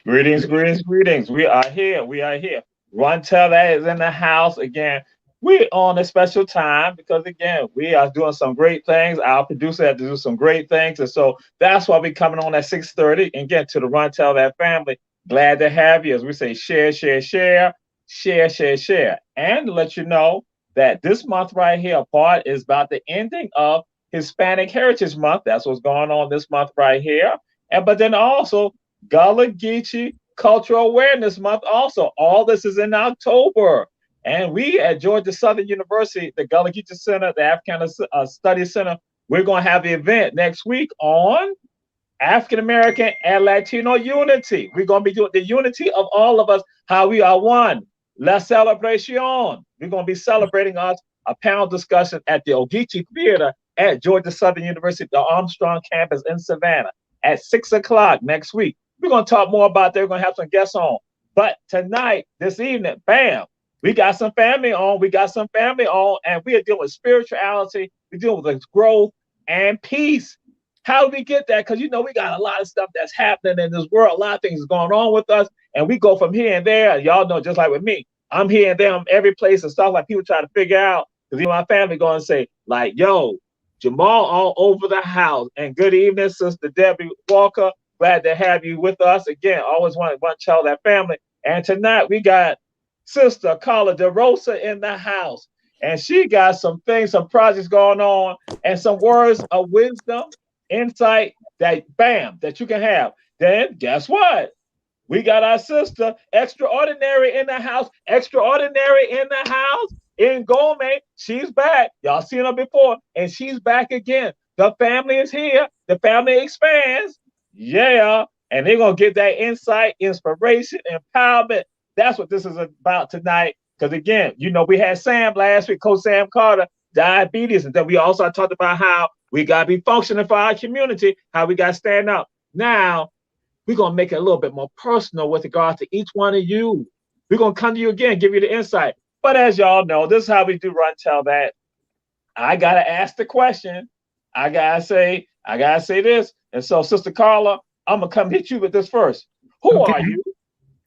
Greetings, greetings, greetings. We are here. We are here. Run Tell that is in the house again. We're on a special time because again, we are doing some great things. Our producer had to do some great things. And so that's why we're coming on at 6:30 and get to the Run Tell That family. Glad to have you. As we say, share, share, share, share, share, share. And to let you know that this month right here, part is about the ending of Hispanic Heritage Month. That's what's going on this month right here. And but then also Gullah Geechee Cultural Awareness Month also. All this is in October. And we at Georgia Southern University, the Gullah Geechee Center, the Africana Studies Center, we're going to have the event next week on African American and Latino unity. We're going to be doing the unity of all of us, how we are one. La celebration. We're going to be celebrating us a panel discussion at the Ogeechee Theater at Georgia Southern University, the Armstrong campus in Savannah at 6 o'clock next week. We're going to talk more about that. We're going to have some guests on. But tonight, this evening, bam, we got some family on. We got some family on, and we are dealing with spirituality. We're dealing with growth and peace. How do we get that? Because, you know, we got a lot of stuff that's happening in this world. A lot of things going on with us, and we go from here and there. Y'all know, just like with me, I'm here and there. I'm every place and stuff like people try to figure out. Because even my family going to say, like, yo, Jamal all over the house. And good evening, Sister Debbie Walker. Glad to have you with us again. Always want to tell that family. And tonight we got Sister Carla DeRosa in the house. And she got some things, some projects going on, and some words of wisdom, insight that, bam, that you can have. Then guess what? We got our sister Extraordinary in the house. Extraordinary in the house. In Gomez, she's back. Y'all seen her before, and she's back again. The family is here. The family expands. Yeah, and they're going to get that insight, inspiration, empowerment. That's what this is about tonight. Because again, you know, we had Sam last week, Coach Sam Carter, diabetes. And then we also talked about how we got to be functioning for our community, how we got to stand up. Now, we're going to make it a little bit more personal with regard to each one of you. We're going to come to you again, give you the insight. But as y'all know, this is how we do Run Tell That. I got to ask the question. I got to say this. And so, Sister Carla, I'm going to come hit you with this first. Who are you?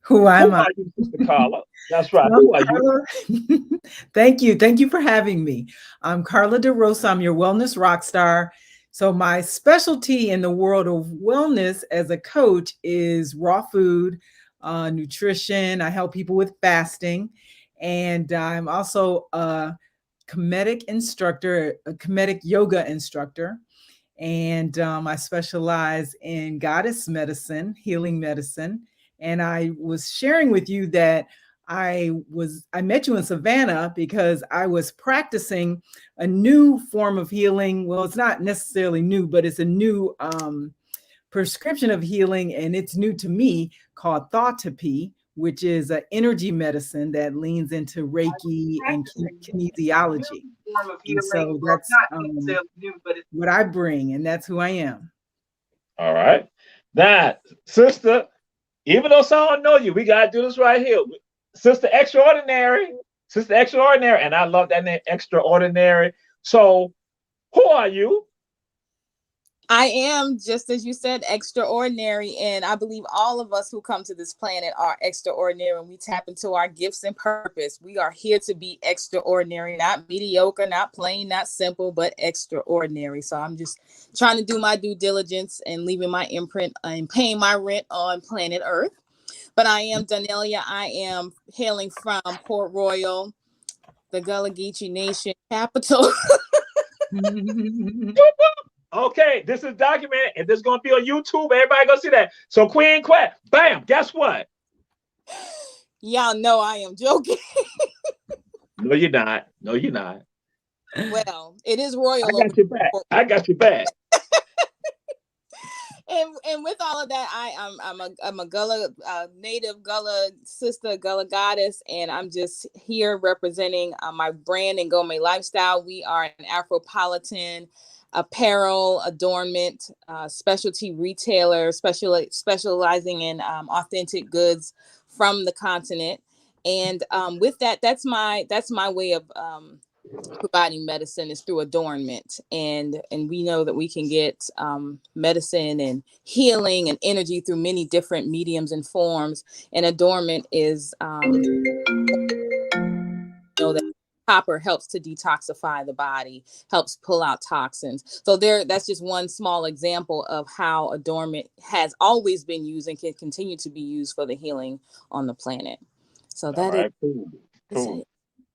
Who am I? Who are you, Sister Carla? That's right. Who are you? Thank you. Thank you for having me. I'm Carla DeRosa. I'm your wellness rock star. So my specialty in the world of wellness as a coach is raw food, nutrition. I help people with fasting. And I'm also a comedic instructor, a comedic yoga instructor. And I specialize in goddess medicine, healing medicine. And I was sharing with you that I met you in Savannah because I was practicing a new form of healing. Well, it's not necessarily new, but it's a new prescription of healing. And it's new to me, called Thought-Therapy, which is an energy medicine that leans into Reiki and kinesiology. And so that's what I bring, and that's who I am. All right. Now, Sister, even though some don't know you, we got to do this right here. Sister Extraordinary, Sister Extraordinary, and I love that name, Extraordinary. So, who are you? I am, just as you said, extraordinary. And I believe all of us who come to this planet are extraordinary when we tap into our gifts and purpose. We are here to be extraordinary, not mediocre, not plain, not simple, but extraordinary. So I'm just trying to do my due diligence and leaving my imprint and paying my rent on planet Earth. But I am Donellia. I am hailing from Port Royal, the Gullah Geechee Nation capital. Okay, this is documented, and this is gonna be on YouTube. Everybody gonna see that. So, Queen Quet, bam, guess what? Y'all know I am joking. No, you're not. No, you're not. Well, it is I royal over got your back. I got your back. and with all of that, I'm a Gullah native Gullah sister, Gullah goddess, and I'm just here representing my brand and Gourmet Lifestyle. We are an Afropolitan apparel, adornment, specialty retailer, specializing in authentic goods from the continent. And with that, that's my way of providing medicine is through adornment, and we know that we can get medicine and healing and energy through many different mediums and forms, and adornment is know that copper helps to detoxify the body, helps pull out toxins. So that's just one small example of how adornment has always been used and can continue to be used for the healing on the planet. So All that right, cool. is Cool. it.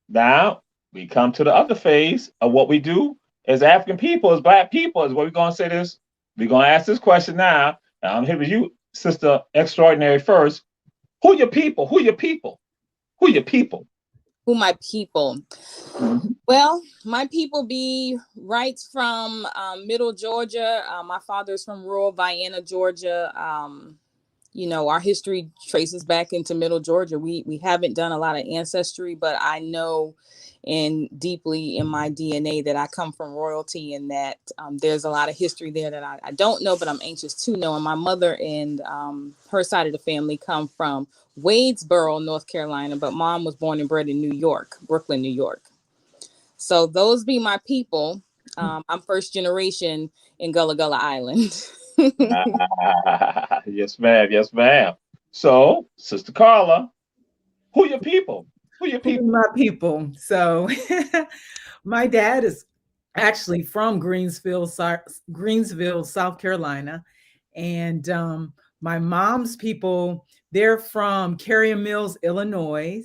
Now we come to the other phase of what we do as African people, as Black people, is what we're gonna say this. We're gonna ask this question now. Now I'm here with you, Sister Extraordinary first. Who your people? Who your people? Who your people? Who my people? Mhm. Well, my people be right from middle Georgia. My father's from rural Vienna, Georgia. Our history traces back into middle Georgia. We haven't done a lot of ancestry, but I know and deeply in my DNA that I come from royalty, and that there's a lot of history there that I don't know, but I'm anxious to know. And my mother and her side of the family come from Wadesboro, North Carolina, but mom was born and bred in New York, Brooklyn, New York. So those be my people. I'm first generation in Gullah Gullah Island. Yes, ma'am. Yes, ma'am. So, Sister Carla, who your people? Who your Who are people? my people? So my dad is actually from Greensville, South Carolina. And my mom's people, they're from Carrier Mills, Illinois,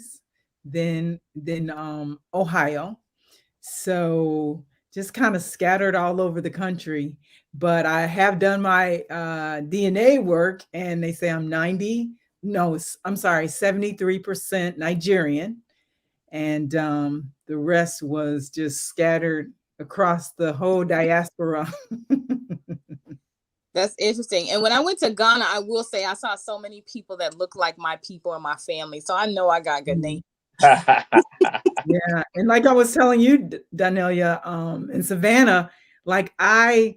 then Ohio. So just kind of scattered all over the country. But I have done my DNA work, and they say I'm 90, no, I'm sorry, 73% Nigerian. And the rest was just scattered across the whole diaspora. That's interesting. And when I went to Ghana, I will say I saw so many people that look like my people and my family. So I know I got good names. Yeah, and like I was telling you, Danelia, in Savannah, like I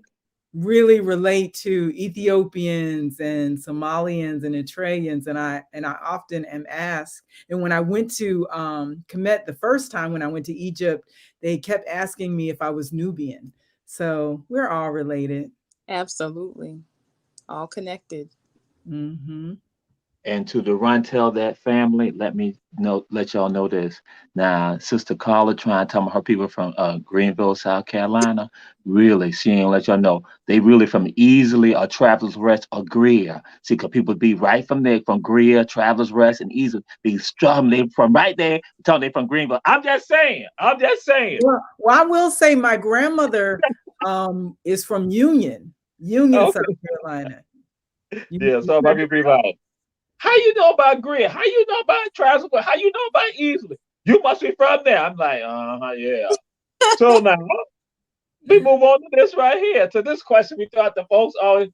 really relate to Ethiopians and Somalians and Eritreans, and I often am asked. And when I went to Kemet the first time, when I went to Egypt, they kept asking me if I was Nubian. So we're all related. Absolutely. All connected. Mm-hmm. And to the Run Tell That family, let y'all know this. Now, Sister Carla trying to tell me her people from Greenville, South Carolina. Really, she ain't let y'all know. They really from Easily or Travelers Rest or Greer. See, because people be right from there, from Greer, Travelers Rest, and Easily. Be strong. They from right there, telling they from Greenville. I'm just saying. I'm just saying. Well, I will say my grandmother is from Union, South Okay. Carolina. Union, Yeah, so my people be like, how you know about Greer? How you know about Travelers? How you know about Easily? You must be from there. I'm like, yeah. So now we move on to this right here. To this question, we thought the folks always,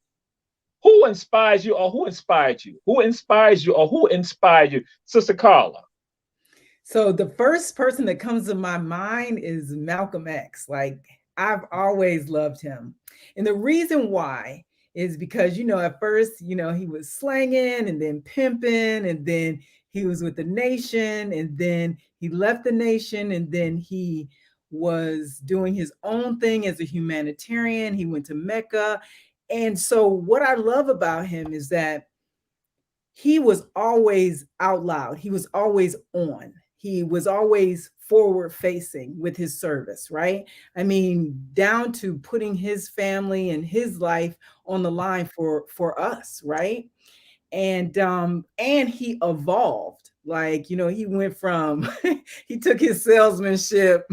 who inspires you or who inspired you? Who inspires you or who inspired you? Sister Carla. So the first person that comes to my mind is Malcolm X. Like I've always loved him. And the reason why is because, at first, he was slanging and then pimping, and then he was with the nation, and then he left the nation, and then he was doing his own thing as a humanitarian. He went to Mecca. And so what I love about him is that he was always out loud. He was always on. He was always forward facing with his service, right? I mean, down to putting his family and his life on the line for us, right? And he evolved. Like, you know, he went from he took his salesmanship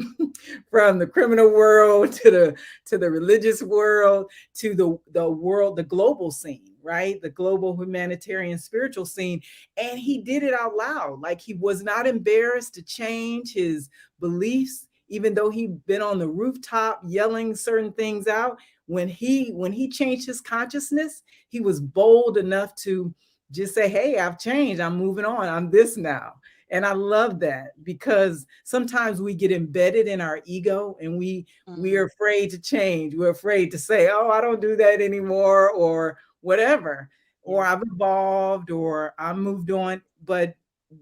from the criminal world to the religious world, to the world, the global scene, right? The global humanitarian spiritual scene. And he did it out loud. Like, he was not embarrassed to change his beliefs, even though he'd been on the rooftop yelling certain things out. When he changed his consciousness, he was bold enough to just say, hey, I've changed. I'm moving on. I'm this now. And I love that, because sometimes we get embedded in our ego, and we are afraid to change. We're afraid to say, oh, I don't do that anymore, or whatever, or I've evolved, or I'm moved on. But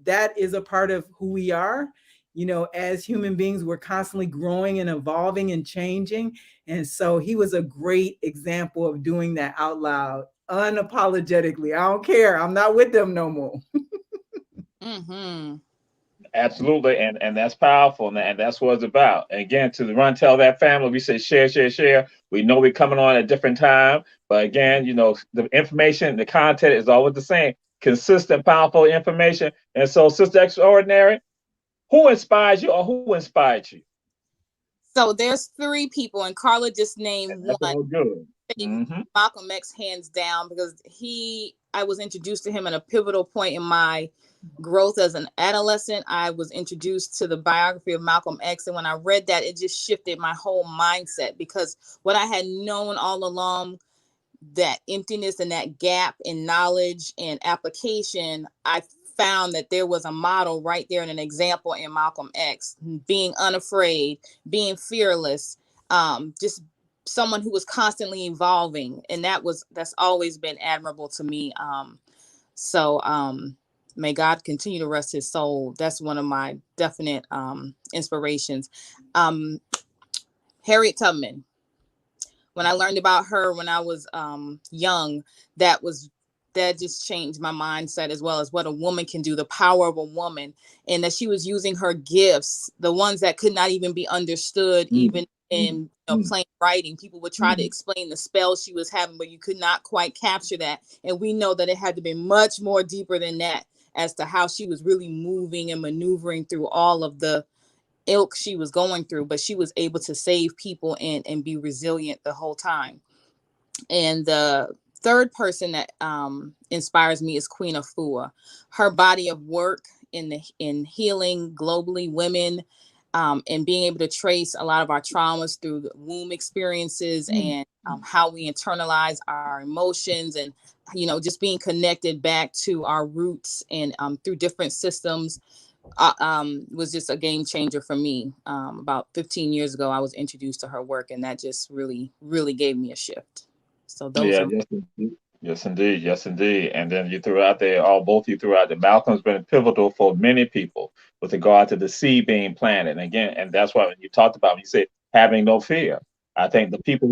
that is a part of who we are. You know, as human beings, we're constantly growing and evolving and changing. And so he was a great example of doing that out loud, unapologetically. I don't care. I'm not with them no more. Mm-hmm. Absolutely, and that's powerful, and that's what it's about. And again, to run tell that family, we say share, share, share. We know we're coming on at different time, but again, you know, the information, the content is always the same, consistent, powerful information. And so, Sister Extraordinary, who inspires you, or who inspired you? So there's three people, and Carla just named And that's one. all good. Mm-hmm. Malcolm X, hands down, because I was introduced to him at a pivotal point in my growth as an adolescent. I was introduced to the biography of Malcolm X, and when I read that, it just shifted my whole mindset, because what I had known all along, that emptiness and that gap in knowledge and application, I found that there was a model right there and an example in Malcolm X, being unafraid, being fearless, just someone who was constantly evolving. And that's always been admirable to me. So may God continue to rest his soul. That's one of my definite inspirations. Harriet Tubman. When I learned about her when I was young, that just changed my mindset, as well as what a woman can do, the power of a woman, and that she was using her gifts, the ones that could not even be understood, even in plain writing. People would try to explain the spell she was having, but you could not quite capture that. And we know that it had to be much more deeper than that, as to how she was really moving and maneuvering through all of the ilk she was going through, but she was able to save people and be resilient the whole time. And the third person that inspires me is Queen Afua. Her body of work in healing globally women, and being able to trace a lot of our traumas through the womb experiences, and how we internalize our emotions, and just being connected back to our roots, and through different systems, was just a game changer for me. About 15 years ago, I was introduced to her work, and that just really, really gave me a shift. So those Yeah, are. yes, indeed. Yes, indeed. Yes, indeed. And then you threw out there, both you threw out that Malcolm's been pivotal for many people with regard to the seed being planted. And again, and that's why when you talked about, when you said having no fear. I think the people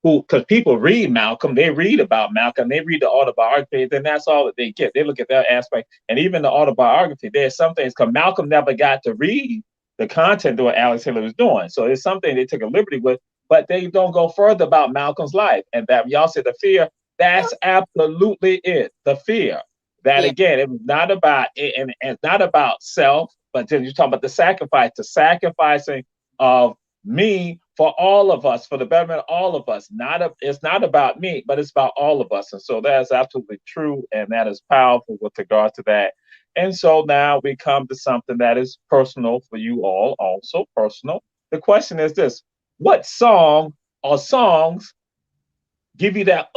because people read Malcolm, they read about Malcolm, they read the autobiography, then that's all that they get. They look at that aspect. And even the autobiography, there's some things, because Malcolm never got to read the content that what Alex Haley was doing. So it's something they took a liberty with, but they don't go further about Malcolm's life. And that y'all said the fear, that's absolutely it. The fear. That Yeah. again, it was not about it, and it's not about self, but then you talk about the sacrificing of me for all of us, for the betterment of all of us. It's not about me, but it's about all of us. And so that is absolutely true, and that is powerful with regard to that. And so now we come to something that is personal for you all, also personal. The question is this: what song or songs give you that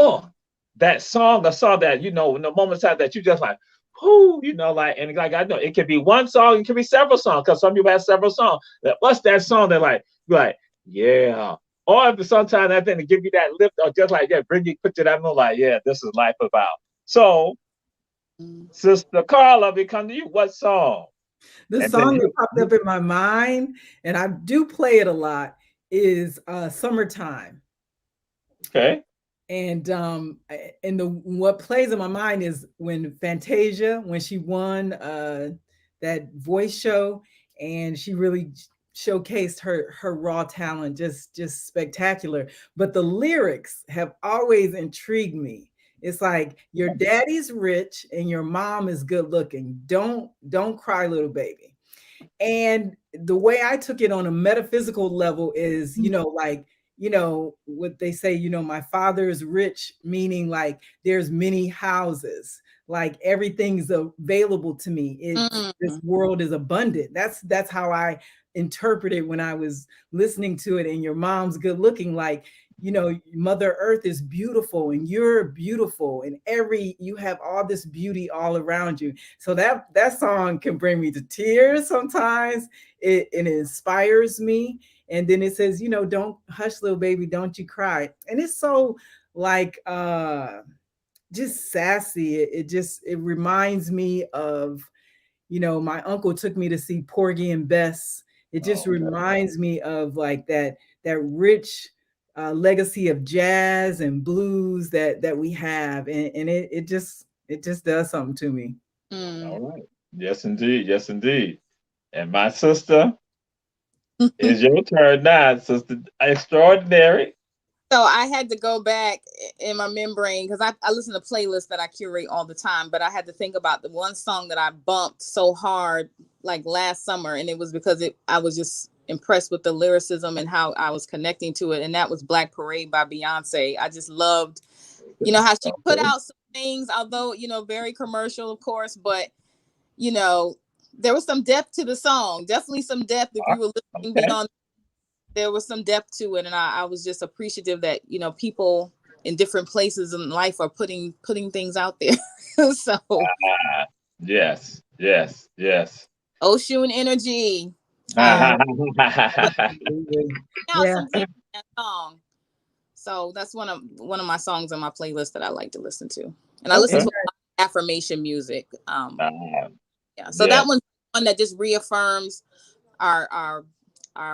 song, a song that, in the moments out that you just like, whoo, like, and like, I know it could be one song, it could be several songs, because some people have several songs. What's that song that like, yeah. Or if sometimes that thing to give you that lift, or just like that, bring you, put you that mood, like, yeah, this is life about. So Sister Carla, we come to you. What song? The And then song that popped up in my mind, and I do play it a lot, is Summertime. okay. And the what plays in my mind is when Fantasia, when she won that voice show, and she really showcased her raw talent, just spectacular. But the lyrics have always intrigued me. It's like your daddy's rich and your mom is good looking. Don't cry, little baby. And the way I took it on a metaphysical level is, like, what they say, my father is rich, meaning like there's many houses, like everything's available to me. This world is abundant. That's how I interpreted when I was listening to it. And your mom's good looking, like, Mother Earth is beautiful and you're beautiful, and you have all this beauty all around you. So that song can bring me to tears sometimes. It inspires me. And then it says, don't hush, little baby, don't you cry. And it's so like just sassy. It reminds me of, my uncle took me to see Porgy and Bess. It just reminds me of like that rich legacy of jazz and blues that we have, and it just does something to me. All right. Yes, indeed. Yes, indeed. And my sister, it's your turn now, Sister Extraordinary. So I had to go back in my membrane because I listen to playlists that I curate all the time, but I had to think about the one song that I bumped so hard like last summer, and it was because I was just impressed with the lyricism and how I was connecting to it, and that was Black Parade by Beyonce. I just loved, how she put out some things, although, very commercial, of course, but, there was some depth to the song, definitely some depth. If you were listening beyond, there was some depth to it, and I was just appreciative that, people in different places in life are putting things out there. So yes. Ocean Energy. Yeah. That song. So that's one of my songs on my playlist that I like to listen to, and I listen to affirmation music. So that one's one that just reaffirms our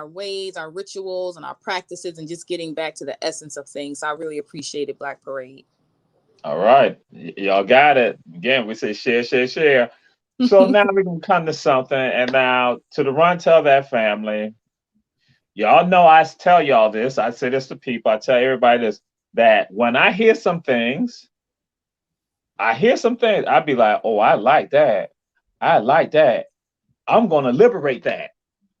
ways, our rituals, and our practices, and just getting back to the essence of things. So I really appreciated Black Parade. All right. Y'all got it. Again, we say share. So now we're going to come to something. And now to the Run Tell That family, y'all know I tell y'all this. I say this to people. I tell everybody this, that when I hear some things, I'd be like, oh, I like that. I'm going to liberate that.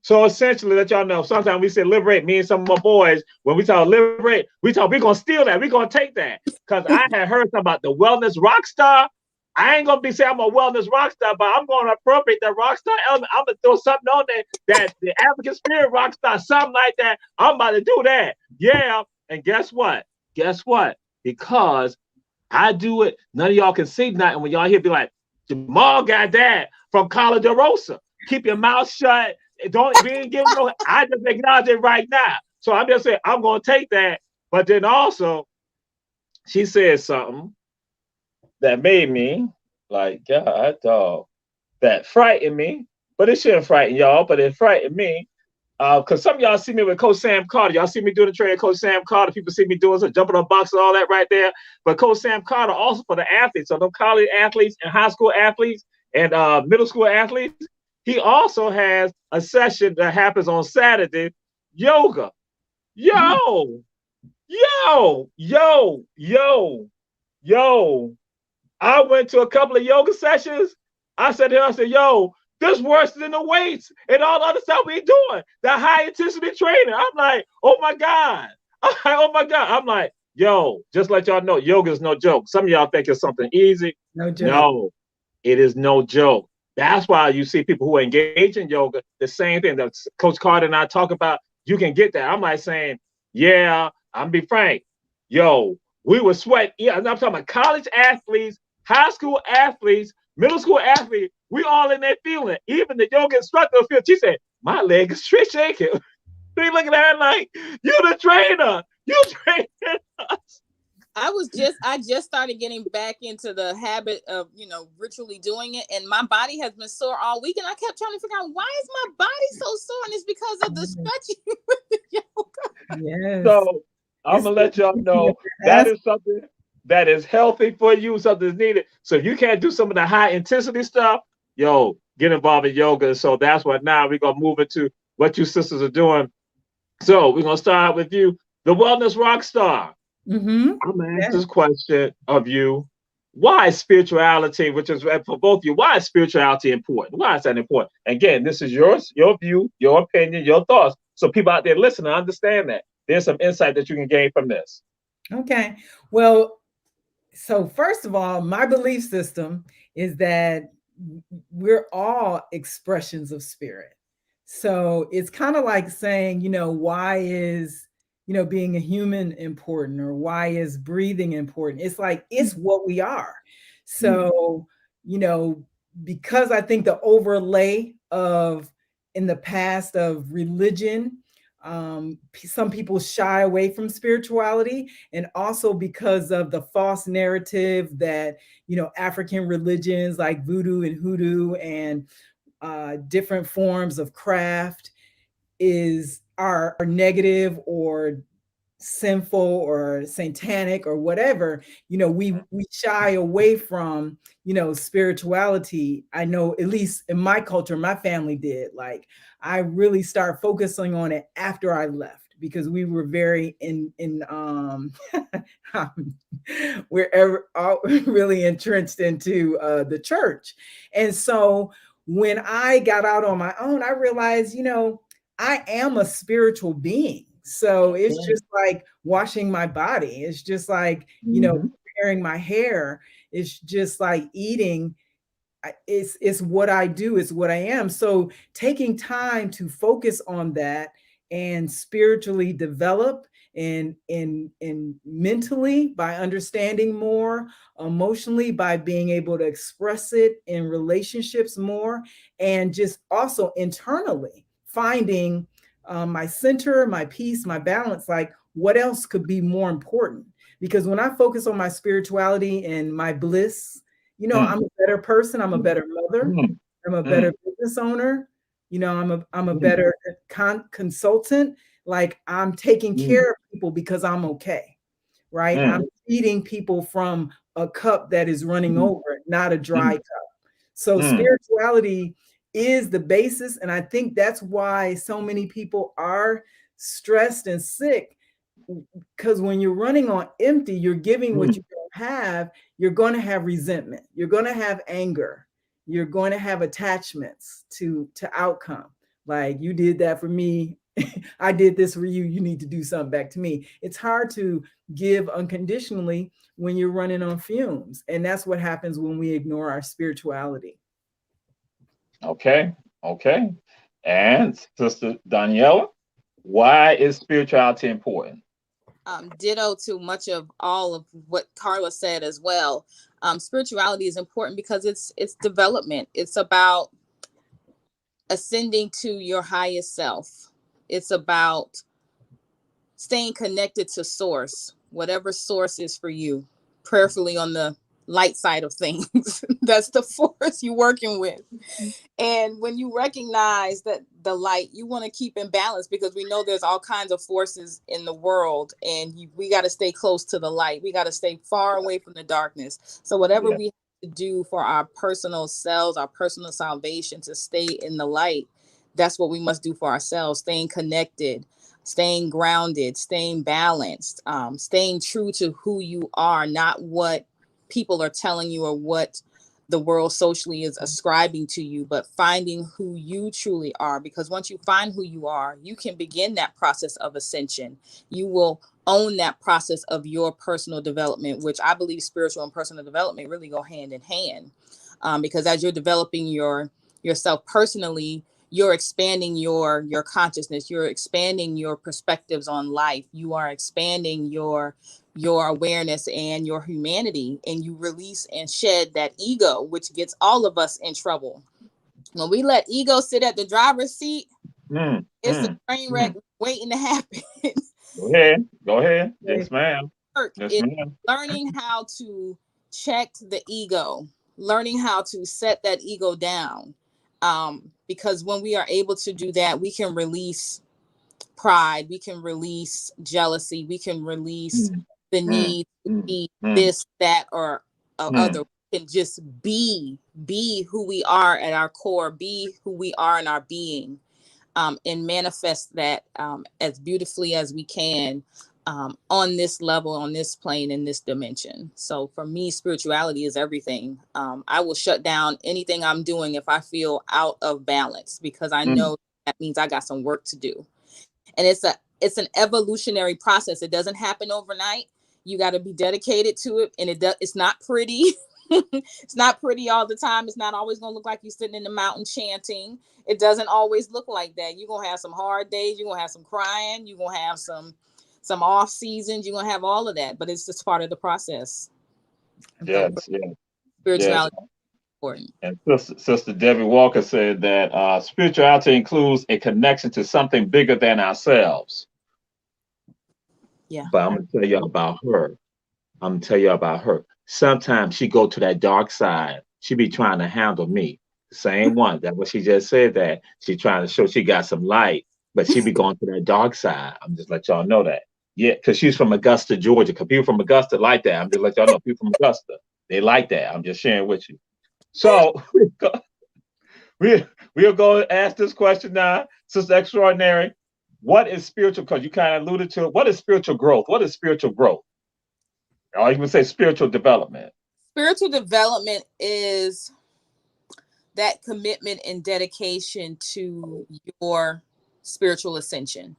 So essentially, let y'all know, sometimes we say liberate, me and some of my boys, when we talk liberate, we're going to steal that. We're going to take that. Because I had heard something about the wellness rock star. I ain't going to be saying I'm a wellness rock star, but I'm going to appropriate that rock star element. I'm going to throw something on there that the African spirit rock star, something like that. I'm about to do that. Yeah. And guess what? Because I do it, none of y'all can see nothing. When y'all hear, be like, Jamal got that from Carla DeRosa. Keep your mouth shut. We ain't giving no. I just acknowledge it right now. So I'm just saying I'm gonna take that. But then also, she said something that made me like, God, dog, that frightened me. But it shouldn't frighten y'all. But it frightened me because some of y'all see me with Coach Sam Carter. Y'all see me doing the training, Coach Sam Carter. People see me doing some jumping on boxes, all that right there. But Coach Sam Carter also for the athletes, so them college athletes and high school athletes and middle school athletes. He also has a session that happens on Saturday, yoga. Yo. I went to a couple of yoga sessions. I said, yo, this worse than the weights and all the other stuff we doing. The high intensity training. I'm like, oh my God. I'm like, yo, just let y'all know, yoga is no joke. Some of y'all think it's something easy. No joke. No, it is no joke. That's why you see people who engage in yoga, the same thing that Coach Carter and I talk about, you can get that. I'm like saying, yeah, I'm be frank. Yo, we were sweating. Yeah, I'm talking about college athletes, high school athletes, middle school athletes. We all in there feeling it. Even the yoga instructor feel. She said, my leg is shaking. We looking at her like, you the trainer. You training us. I just started getting back into the habit of, ritually doing it. And my body has been sore all week. And I kept trying to figure out, why is my body so sore? And it's because of the stretching with the yoga. Yes. So I'm gonna let y'all know that is something that is healthy for you, something that's needed. So if you can't do some of the high intensity stuff, yo, get involved in yoga. So that's what now we're gonna move into what you sisters are doing. So we're gonna start with you, the wellness rock star. Mm-hmm. I'm gonna ask this question of you. Why is spirituality, which is for both of you, why is spirituality important? Why is that important? Again, this is yours, your view, your opinion, your thoughts. So people out there listening, understand that. There's some insight that you can gain from this. Okay. Well, so first of all, my belief system is that we're all expressions of spirit. So it's kind of like saying, why is, being a human important, or why is breathing important? It's like, it's what we are. So, because I think the overlay of in the past of religion, some people shy away from spirituality, and also because of the false narrative that African religions like voodoo and hoodoo and different forms of craft are negative or sinful or satanic or whatever. We shy away from spirituality. I know, at least in my culture, my family did. Like, I really start focusing on it after I left, because we were very we're really entrenched into the church. And so when I got out on my own, I realized, I am a spiritual being. So it's just like washing my body. It's just like, preparing my hair. It's just like eating. It's what I do. It's what I am. So taking time to focus on that and spiritually develop and mentally by understanding more, emotionally by being able to express it in relationships more, and just also internally finding my center, my peace, my balance. Like, what else could be more important? Because when I focus on my spirituality and my bliss, I'm a better person. I'm a better mother. I'm a better business owner. I'm a better consultant. Like, I'm taking care of people because I'm okay, right? I'm feeding people from a cup that is running over, not a dry cup. So spirituality is the basis. And I think that's why so many people are stressed and sick, because when you're running on empty, you're giving what you don't have, you're going to have resentment, you're going to have anger, you're going to have attachments to outcome. Like, you did that for me, I did this for you, you need to do something back to me. It's hard to give unconditionally when you're running on fumes. And that's what happens when we ignore our spirituality. Okay. And Sister Donellia, why is spirituality important? Ditto to much of all of what Carla said as well. Spirituality is important because it's development. It's about ascending to your highest self. It's about staying connected to source, whatever source is for you, prayerfully on the light side of things. That's the force you're working with. And when you recognize that the light, you want to keep in balance, because we know there's all kinds of forces in the world, and we got to stay close to the light. We got to stay far away from the darkness. So whatever we have to do for our personal selves, our personal salvation, to stay in the light, that's what we must do for ourselves, staying connected, staying grounded, staying balanced, staying true to who you are, not what people are telling you or what the world socially is ascribing to you, but finding who you truly are. Because once you find who you are, you can begin that process of ascension. You will own that process of your personal development, which I believe spiritual and personal development really go hand in hand. Because as you're developing yourself personally, you're expanding your consciousness, you're expanding your perspectives on life, you are expanding your awareness and your humanity, and you release and shed that ego, which gets all of us in trouble. When we let ego sit at the driver's seat, it's a train wreck waiting to happen. Go ahead. Yes, ma'am. work Yes, is ma'am. learning how to check the ego, learning how to set that ego down. Because when we are able to do that, we can release pride, we can release jealousy, we can release Mm, the mm, need to mm, be mm, this, that, or other. mm. We can just be who we are at our core, be who we are in our being, and manifest that as beautifully as we can on this level, on this plane, in this dimension. So for me, spirituality is everything. I will shut down anything I'm doing if I feel out of balance, because I Mm. know that means I got some work to do. And it's an evolutionary process. It doesn't happen overnight. You got to be dedicated to it, and it's not pretty. It's not pretty all the time. It's not always going to look like you're sitting in the mountain chanting. It doesn't always look like that. You're going to have some hard days. You're going to have some crying. You're going to have some off seasons. You're going to have all of that, but it's just part of the process. So Yes, yes, yes. spirituality is important. And Sister Debbie Walker said that spirituality includes a connection to something bigger than ourselves. Yeah. But I'm gonna tell you about her. I'm gonna tell you about her. Sometimes she go to that dark side. She be trying to handle me. The same one. That what she just said, that she trying to show she got some light, but she be going to that dark side. I'm just let y'all know that. Yeah, because she's from Augusta, Georgia. Cause people from Augusta like that. I'm just let y'all know people from Augusta. They like that. I'm just sharing with you. So we we'll go and ask this question now, Sister Extraordinary. What is spiritual? Because you kind of alluded to it. What is spiritual growth? What is spiritual growth? Or even say spiritual development. Spiritual development is that commitment and dedication to your spiritual ascension.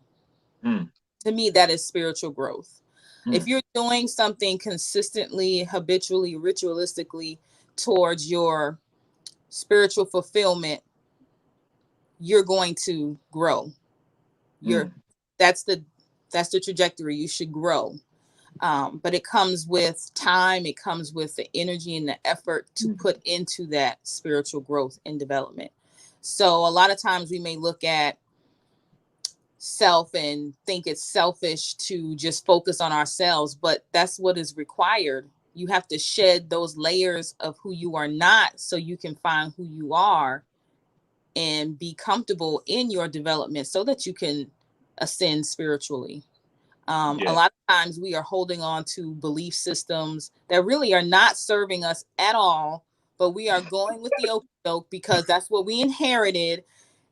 Mm, To me, that is spiritual growth. If mm, you're doing something consistently, habitually, ritualistically towards your spiritual fulfillment, you're going to grow. You're mm, that's the trajectory. You should grow. But it comes with time, it comes with the energy and the effort to mm, put into that spiritual growth and development. So a lot of times we may look at self and think it's selfish to just focus on ourselves, but that's what is required. You have to shed those layers of who you are not so you can find who you are and be comfortable in your development so that you can ascend spiritually. A yeah. lot of times we are holding on to belief systems that really are not serving us at all, but we are going with the okie doke because that's what we inherited.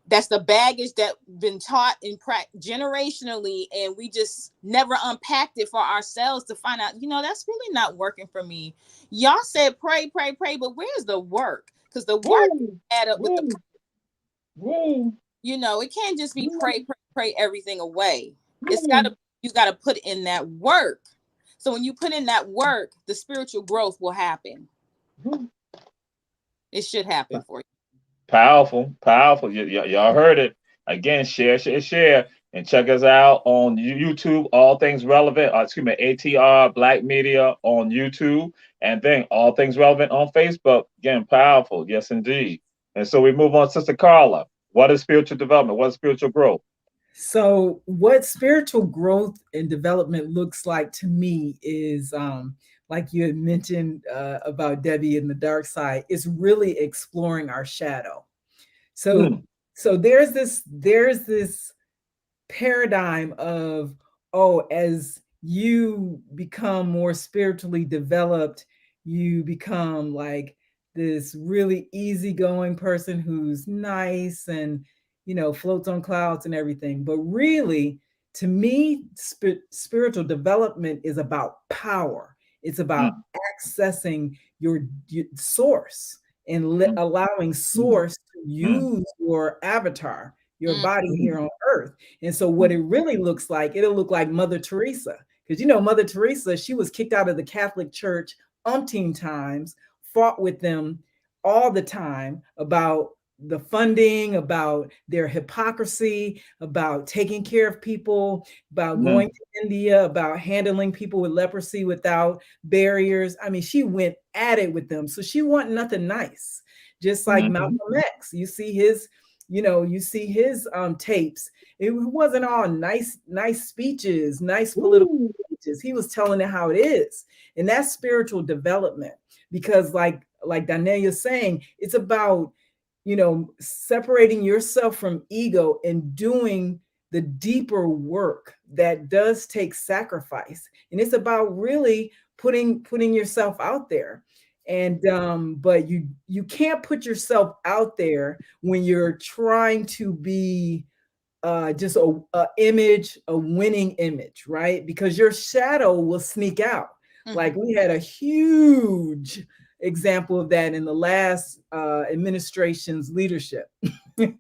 That's the baggage that been taught in generationally, and we just never unpacked it for ourselves to find out, that's really not working for me. Y'all said pray, pray, pray, but where's the work? Because the work Woo, add up with the, woo, woo, it can't just be woo, pray, pray, pray everything away. It's woo, you got to put in that work. So when you put in that work, the spiritual growth will happen. woo. It should happen for you. Powerful, powerful. Y'all heard it. Again, share, share, share. And check us out on YouTube, All Things Relevant, excuse me, ATR Black Media on YouTube. And then All Things Relevant on Facebook. Again, powerful. Yes, indeed. And so we move on, Sister Carla. What is spiritual development? What is spiritual growth? So, what spiritual growth and development looks like to me is, like you had mentioned about Debbie in the dark side, is really exploring our shadow. So, Mm, there's this paradigm of, oh, as you become more spiritually developed, you become like this really easygoing person who's nice and floats on clouds and everything. But really, to me, spiritual development is about power. It's about mm, accessing your source and mm, allowing mm, source to mm, use your avatar, your Mm, body mm, here on earth. And so what mm, it really looks like, it'll look like Mother Teresa. Because Mother Teresa, she was kicked out of the Catholic Church umpteen times, fought with them all the time about the funding, about their hypocrisy, about taking care of people, about mm, going to India, about handling people with leprosy without barriers. I mean, she went at it with them. So she want nothing nice. Just like mm, Malcolm X, you see his tapes. It wasn't all nice speeches, nice political mm. pages. He was telling it how it is. And that's spiritual development. Because like Donellia's saying, it's about, separating yourself from ego and doing the deeper work that does take sacrifice. And it's about really putting yourself out there. And but you can't put yourself out there when you're trying to be just a image, a winning image, right? Because your shadow will sneak out. Like we had a huge example of that in the last administration's leadership. And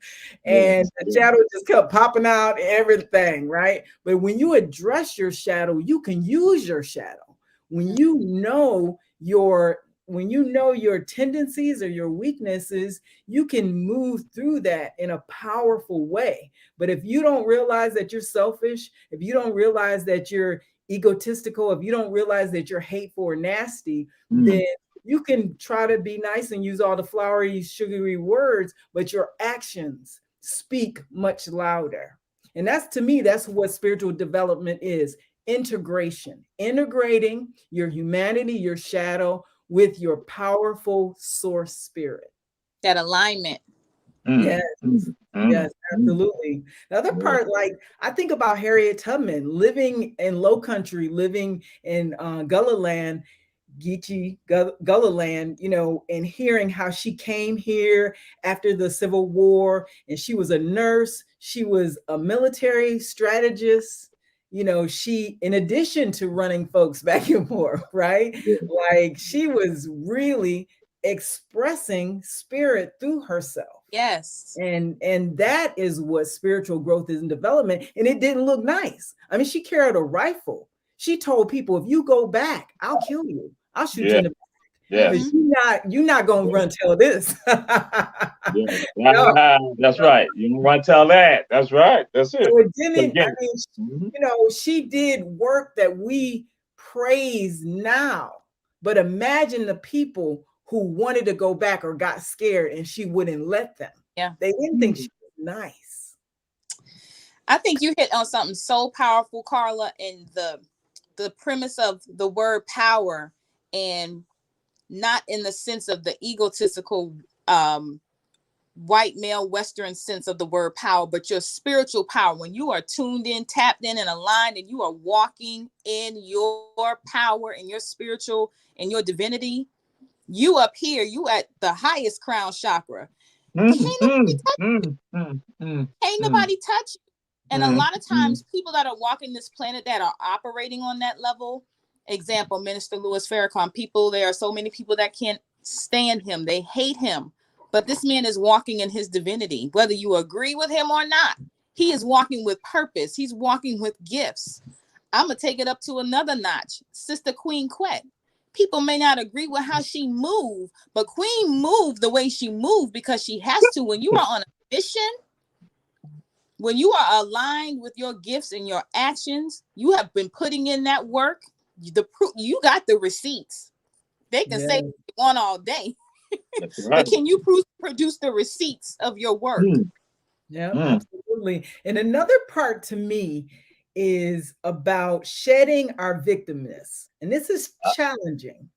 the shadow just kept popping out and everything, right? But when you address your shadow, you can use your shadow. When you know your tendencies or your weaknesses, you can move through that in a powerful way. But if you don't realize that you're selfish, if you don't realize that you're egotistical, if you don't realize that you're hateful or nasty, then you can try to be nice and use all the flowery, sugary words, but your actions speak much louder. And to me, that's what spiritual development is. Integration, integrating your humanity, your shadow with your powerful source spirit. That alignment. Yes. Yes, absolutely. The other part, like I think about Harriet Tubman living in Low Country, living in Gullah Land, Geechee, Gullah Land, and hearing how she came here after the Civil War, and she was a nurse, she was a military strategist. She, in addition to running folks back and forth, right? Like she was really expressing spirit through herself. Yes. And that is what spiritual growth is in development. And it didn't look nice. I mean, she carried a rifle. She told people, if you go back, I'll kill you. I'll shoot you in the back. Yeah. You're not gonna run tell this. No. That's right. You don't want to tell that. That's right. That's it. So it didn't, I mean, she did work that we praise now. But imagine the people who wanted to go back or got scared and she wouldn't let them. Yeah. They didn't think she was nice. I think you hit on something so powerful, Carla, in the premise of the word power, and not in the sense of the egotistical white male Western sense of the word power, but your spiritual power. When you are tuned in, tapped in, and aligned, and you are walking in your power and your spiritual and your divinity, you up here, you at the highest crown chakra. Can't nobody touch you. And a lot of times people that are walking this planet that are operating on that level, example, Minister Louis Farrakhan, there are so many people that can't stand him. They hate him. But this man is walking in his divinity, whether you agree with him or not. He is walking with purpose. He's walking with gifts. I'm going to take it up to another notch. Sister Queen Quet. People may not agree with how she moved, but Queen moved the way she moved because she has to. When you are on a mission, when you are aligned with your gifts and your actions, you have been putting in that work. You got the receipts. They can say what they want all day. Right. But can you produce the receipts of your work? Yeah, absolutely. And another part to me is about shedding our victimness. And this is challenging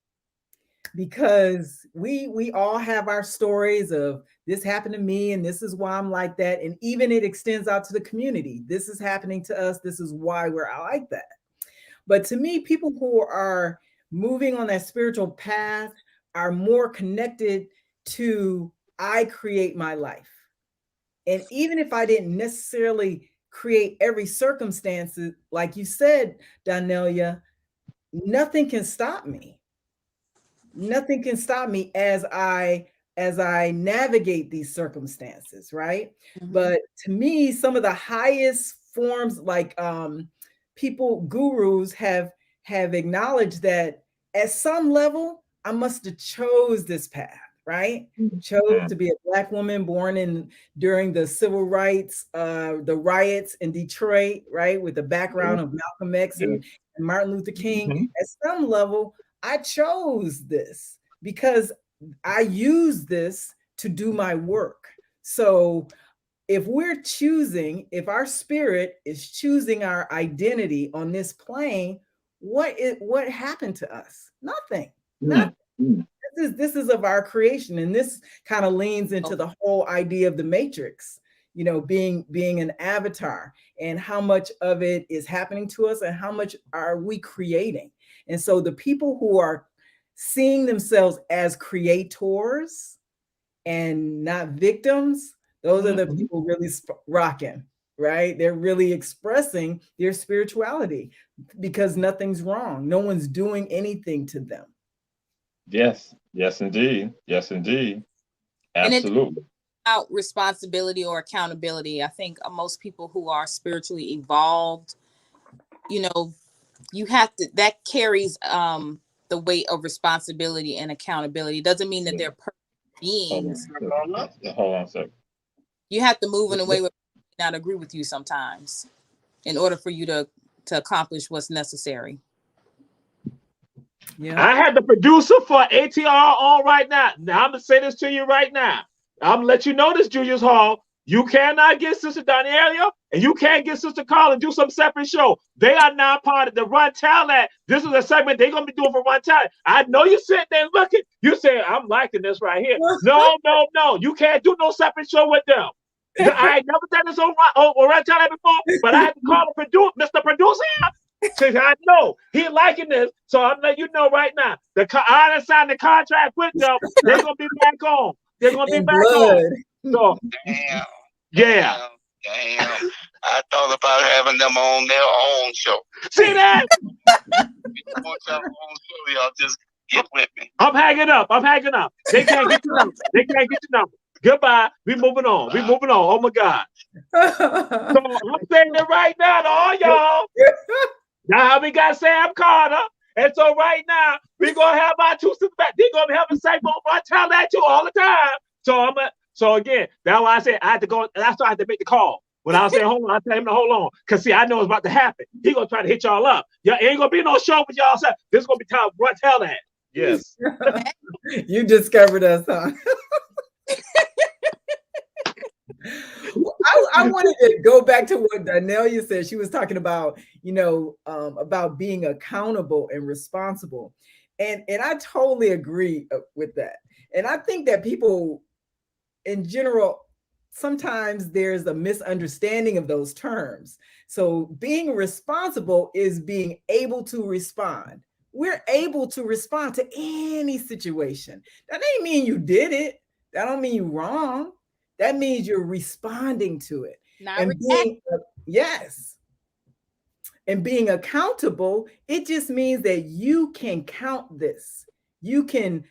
because we all have our stories of this happened to me and this is why I'm like that. And even it extends out to the community. This is happening to us. This is why we're like that. But to me, people who are moving on that spiritual path are more connected to I create my life. And even if I didn't necessarily create every circumstance, like you said, Donellia, nothing can stop me. Nothing can stop me as I navigate these circumstances, right? But to me, some of the highest forms, like gurus have acknowledged that at some level, I must have chose this path, right? Chose to be a Black woman born during the civil rights, the riots in Detroit, right? With the background of Malcolm X and Martin Luther King. At some level, I chose this because I use this to do my work. So if our spirit is choosing our identity on this plane, what happened to us? Nothing. Mm, Nothing. mm. This is of our creation, and this kind of leans into the whole idea of the matrix, you know, being an avatar, and how much of it is happening to us and how much are we creating. And so the people who are seeing themselves as creators and not victims, those are the Mhm. people really rocking, right? They're really expressing their spirituality because nothing's wrong. No one's doing anything to them. Yes, yes, indeed. Yes, indeed. And it's Absolutely. about responsibility or accountability. I think most people who are spiritually evolved, you know, you have to, that carries the weight of responsibility and accountability. It doesn't mean that they're perfect beings. Hold on a second. You have to move in a way where people not agree with you sometimes in order for you to accomplish what's necessary. Yeah. I had the producer for ATR on right now. Now I'm gonna say this to you right now. I'm gonna let you know this, Julius Hall. You cannot get Sister Donellia and you can't get Sister Carla and do some separate show. They are not part of the Run Talent. This is a segment they're gonna be doing for Run Talent. I know you sitting there looking. You say, I'm liking this right here. No, no, no. You can't do no separate show with them. I ain't never done this on Run Talent before, but I had to call the producer, Mr. Producer. Since I know he liking this, so I'm letting you know right now. I done signed the contract with them. They're gonna be back on. They're gonna be In back blood. on. So Damn. yeah. Damn. I thought about having them on their own show. See that? You want your own show, y'all just get with me. I'm hanging up. I'm hanging up. They can't get your number. They can't get your number. Goodbye. We moving on. We moving on. Oh my God. So I'm saying it right now to all y'all. Now we got Sam Carter. And so right now, we're gonna have our two sisters back. They're gonna have a segment on tell that to all the time. So again, that's why I said I had to go, that's why I had to make the call. When I say hold on, I tell him to hold on. Cause see, I know it's about to happen. He gonna try to hit y'all up. Y'all ain't gonna be no show with y'all. This is gonna be time to tell that. Yes. You discovered us, huh? I wanted to go back to what Donellia said. She was talking about, you know, about being accountable and responsible. And I totally agree with that. And I think that people in general, sometimes there's a misunderstanding of those terms. So being responsible is being able to respond. We're able to respond to any situation. That ain't mean you did it. That don't mean you're wrong. That means you're responding to it. And being, yes. And being accountable, it just means that you can count this. You can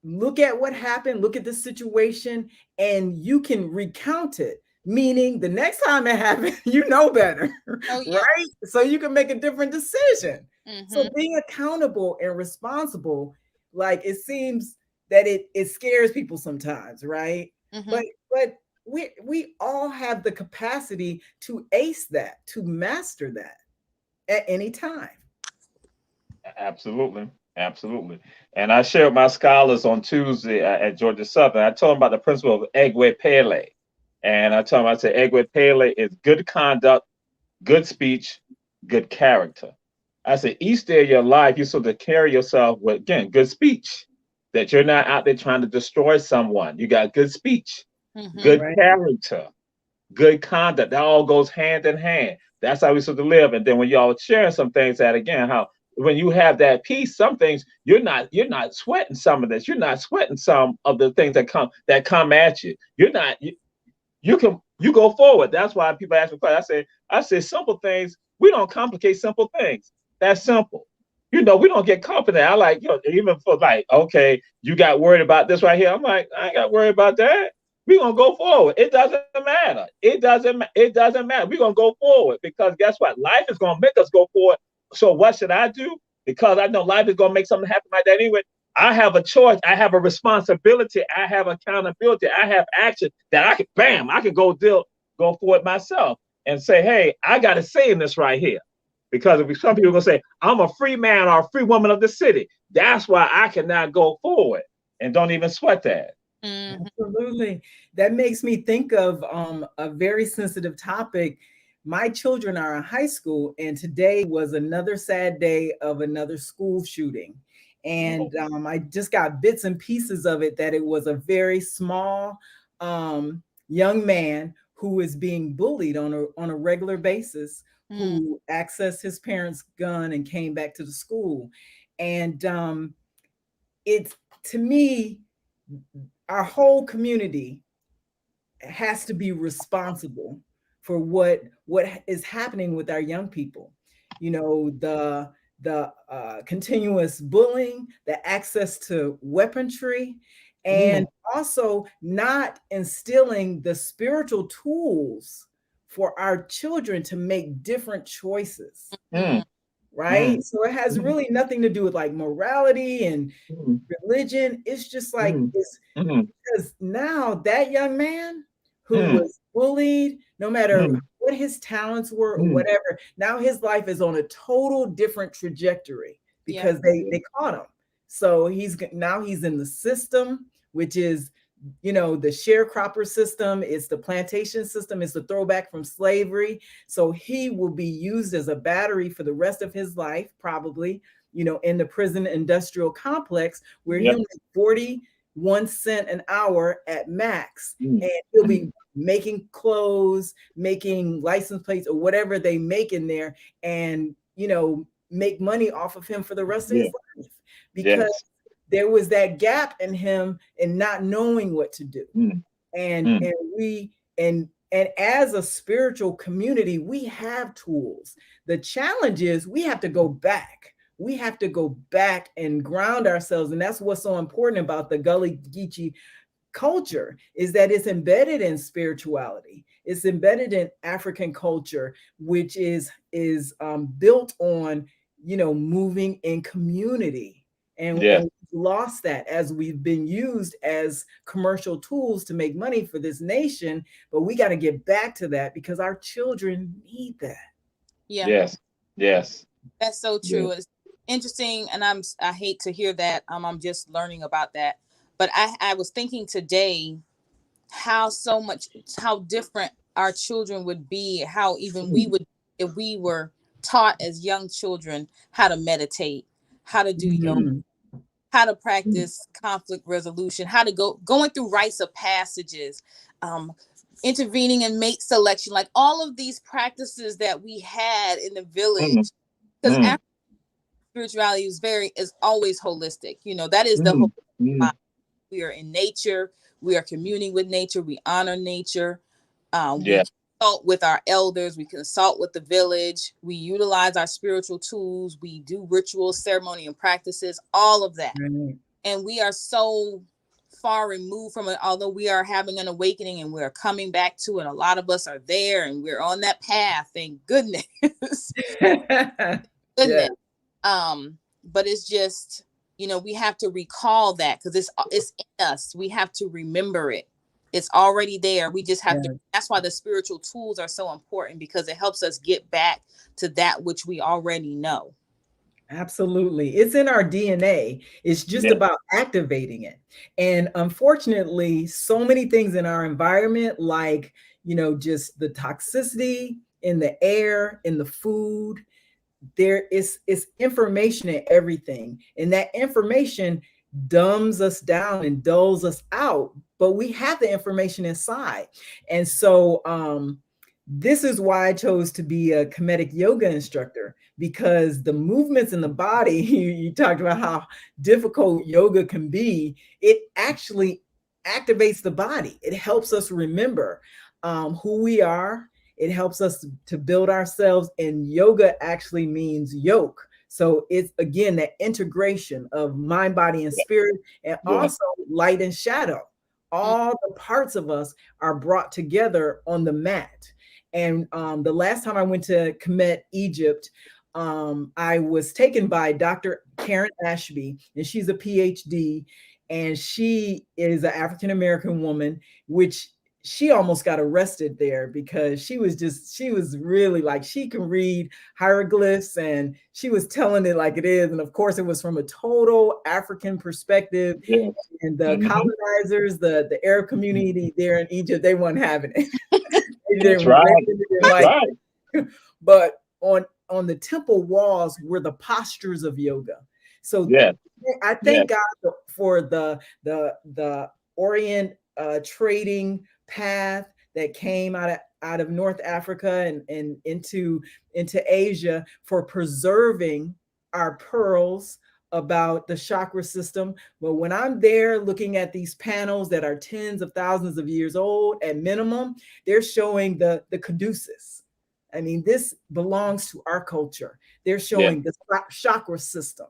look at what happened, look at the situation, and you can recount it. Meaning the next time it happens, you know better, right? So you can make a different decision. So being accountable and responsible, like it seems that it scares people sometimes, right? But we all have the capacity to ace that, to master that at any time. Absolutely. Absolutely. And I shared my scholars on Tuesday at Georgia Southern. I told them about the principle of Egwe Pele. And I told them, I said, Egwe Pele is good conduct, good speech, good character. I said, each day of your life, you're supposed to carry yourself with, again, good speech, that you're not out there trying to destroy someone. You got good speech, good character, good conduct. That all goes hand in hand. That's how we're supposed to live. And then when y'all sharing some things that, again, how when you have that peace, some things you're not sweating some of this. You're not sweating some of the things that come at you. You're not, you go forward. That's why people ask me questions. I say simple things. We don't complicate simple things. That's simple. You know, we don't get confident. I like, even for like, okay, you got worried about this right here. I'm like, I ain't got worried about that. We're gonna go forward. It doesn't matter. It doesn't matter. We're gonna go forward because guess what? Life is gonna make us go forward. So what should I do? Because I know life is gonna make something happen like that anyway. I have a choice. I have a responsibility. I have accountability. I have action that I can go for it myself and say, hey, I got to say in this right here. Because if some people are going to say, I'm a free man or a free woman of the city. That's why I cannot go forward and don't even sweat that. Absolutely. That makes me think of a very sensitive topic my children are in high school, and today was another sad day of another school shooting. And I just got bits and pieces of it, that it was a very small young man who is being bullied on a regular basis, who accessed his parents' gun and came back to the school. And it's, to me, our whole community has to be responsible for what is happening with our young people. You know, the continuous bullying, the access to weaponry, and also not instilling the spiritual tools for our children to make different choices. Right? So it has really nothing to do with like morality and religion. It's just like, it's because now that young man who was bullied, no matter what his talents were or whatever, now his life is on a total different trajectory because they caught him. So he's in the system, which is, you know, the sharecropper system. It's the plantation system. It's the throwback from slavery. So he will be used as a battery for the rest of his life, probably, you know, in the prison industrial complex, where he'll make 41 cents an hour at max. And he'll be making clothes, making license plates, or whatever they make in there, and, you know, make money off of him for the rest of his life. Because there was that gap in him and not knowing what to do. And as a spiritual community, we have tools. The challenge is we have to go back. We have to go back and ground ourselves. And that's what's so important about the Gullah Geechee culture, is that it's embedded in spirituality. It's embedded in African culture, which is built on, you know, moving in community. And we've lost that as we've been used as commercial tools to make money for this nation. But we got to get back to that because our children need that. Yes. That's so true. It's interesting. And I hate to hear that. I'm just learning about that. But I was thinking today how different our children would be, how even we would, if we were taught as young children how to meditate, how to do yoga, how to practice conflict resolution, how to going through rites of passages, intervening in mate selection, like all of these practices that we had in the village. Because African spirituality is always holistic. You know, that is the whole mind. We are in nature. We are communing with nature. We honor nature. We consult with our elders. We consult with the village. We utilize our spiritual tools. We do rituals, ceremony, and practices, all of that. And we are so far removed from it, although we are having an awakening and we're coming back to it. A lot of us are there and we're on that path. Thank goodness. But it's just, you know, we have to recall that because it's in us. We have to remember it. It's already there. We just have to. That's why the spiritual tools are so important, because it helps us get back to that which we already know. Absolutely. It's in our DNA. It's just about activating it. And unfortunately, so many things in our environment, like, you know, just the toxicity in the air, in the food, there is information in everything. And that information dumbs us down and dulls us out, but we have the information inside. And so this is why I chose to be a comedic yoga instructor, because the movements in the body, you talked about how difficult yoga can be. It actually activates the body. It helps us remember who we are. It helps us to build ourselves. And yoga actually means yoke. So it's, again, that integration of mind, body, and spirit, and also light and shadow. All the parts of us are brought together on the mat. And the last time I went to Kemet, Egypt, I was taken by Dr. Karen Ashby, and she's a PhD, and she is an African-American woman, which she almost got arrested there because she was really like, she can read hieroglyphs, and she was telling it like it is. And of course, it was from a total African perspective. And the colonizers, the Arab community there in Egypt, they weren't having it. That's right. but on the temple walls were the postures of yoga. So Yes. I Yes. thank God for the Orient trading path that came out of North Africa and into Asia, for preserving our pearls about the chakra system. But when I'm there looking at these panels that are tens of thousands of years old at minimum, they're showing the caduceus. I mean, this belongs to our culture. They're Yes. showing the chakra system,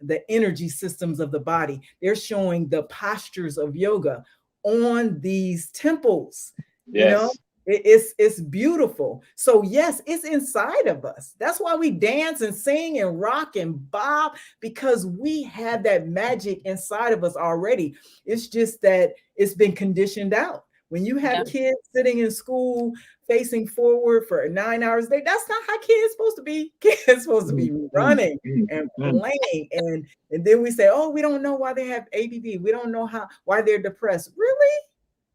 the energy systems of the body. They're showing the postures of yoga on these temples. You know, Yes. it's beautiful. So yes, it's inside of us. That's why we dance and sing and rock and bob, because we have that magic inside of us already. It's just that it's been conditioned out. When you have Yeah. kids sitting in school facing forward for 9 hours a day, that's not how kids supposed to be. Kids supposed to be running and playing, and then we say, oh, we don't know why they have ABB. We don't know why they're depressed. Really?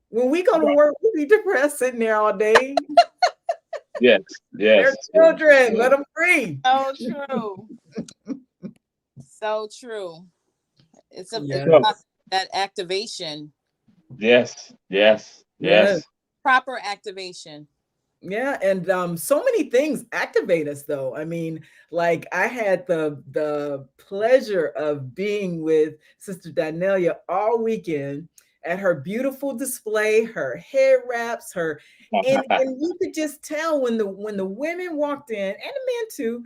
When we go to work, we be depressed sitting there all day. Yes. They're Yes. children. Let them free. So true. So true. It's Yes. about that activation, Yes. Yes. Yes. Yes. proper activation. Yeah, and so many things activate us though. I mean, like I had the pleasure of being with Sister Donellia all weekend at her beautiful display, her hair wraps, her and you could just tell when the women walked in, and the men too,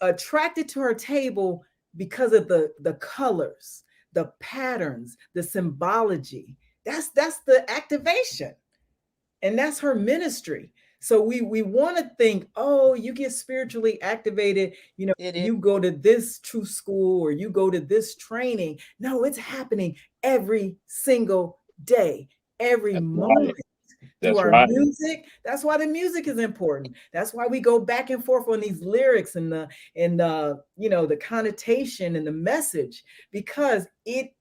attracted to her table because of the colors, the patterns, the symbology. That's the activation, and that's her ministry. So we want to think, oh, you get spiritually activated, It is. you go to this true school or you go to this training. No, it's happening every single day, every That's moment, right. through That's our right. music. That's why the music is important. That's why we go back and forth on these lyrics and the connotation and the message, because it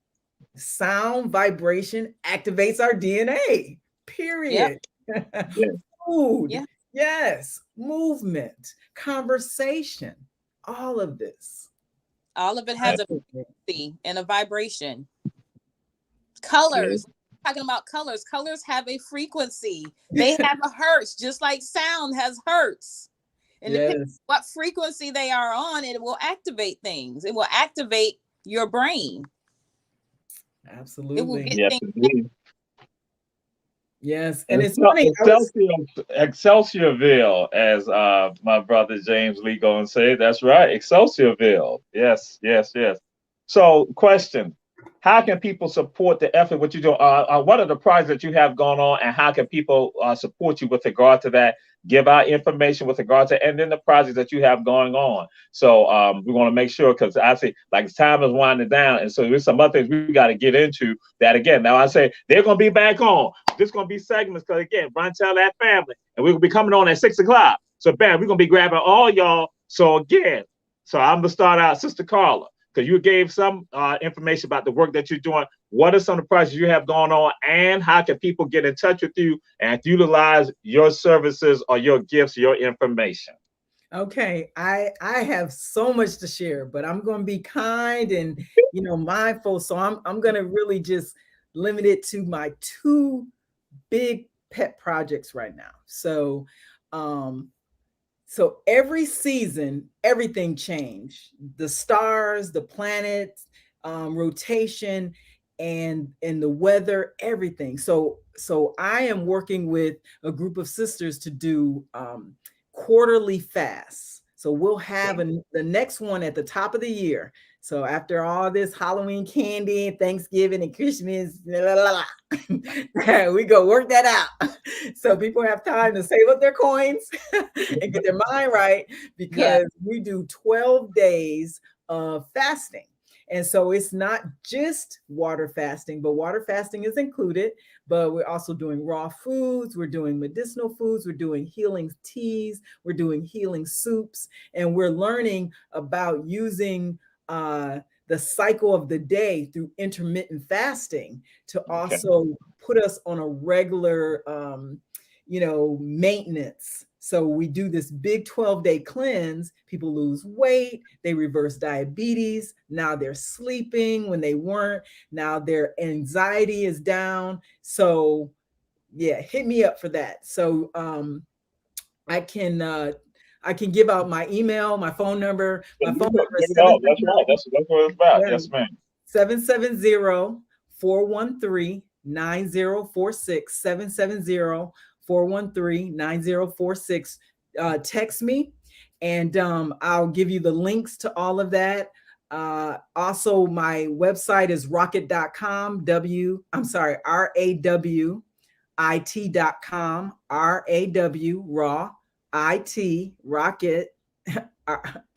sound vibration activates our DNA. Yep. Period. Yes. Food, Yeah. yes, movement, conversation, all of this. All of it has a Absolutely. frequency and a vibration. Yes. Colors. Talking about colors. Colors have a frequency. They have a hertz, just like sound has hertz. And depending Yes, on what frequency they are on, it will activate things. It will activate your brain. It will absolutely. get Yes, things. indeed. Yes, and it's funny. Excelsiorville, as my brother James Lee going to say. That's right, Excelsiorville. Yes, yes, yes. So, question: how can people support the effort? What you do? What are the projects that you have going on, and how can people support you with regard to that? Give out information with regard to, and then the projects that you have going on. So, we want to make sure, because I see like time is winding down, and so there's some other things we got to get into. That again, now I say they're going to be back on. This gonna be segments because again, Run Tell That Family, and we're gonna be coming on at 6 o'clock. So bam, we're gonna be grabbing all y'all. So again, so I'm gonna start out, Sister Carla, because you gave some information about the work that you're doing. What are some of the projects you have going on, and how can people get in touch with you and utilize your services or your gifts, your information? Okay, I have so much to share, but I'm going to be kind and mindful. So I'm going to really just limit it to my two big pet projects right now. Um, so every season, everything changed. The stars, the planets, rotation, and the weather, everything. So I am working with a group of sisters to do quarterly fasts. So we'll have the next one at the top of the year. So after all this Halloween candy and Thanksgiving and Christmas, we go work that out. So people have time to save up their coins and get their mind right, Yeah. because we do 12 days of fasting. And so it's not just water fasting, but water fasting is included. But we're also doing raw foods, we're doing medicinal foods, we're doing healing teas, we're doing healing soups, and we're learning about using the cycle of the day through intermittent fasting to Okay. also put us on a regular maintenance So we do this big 12-day cleanse. People lose weight, they reverse diabetes. Now they're sleeping when they weren't. Now their anxiety is down. So yeah, hit me up for that. So I can give out my email, my phone number. My phone number is Give it all. That's right. That's what it's about. yeah, Yes, ma'am. 770-413-9046. 770-413-9046. Text me, and I'll give you the links to all of that. Also, my website is rocket.com. RAWIT.com. RAW IT rocket.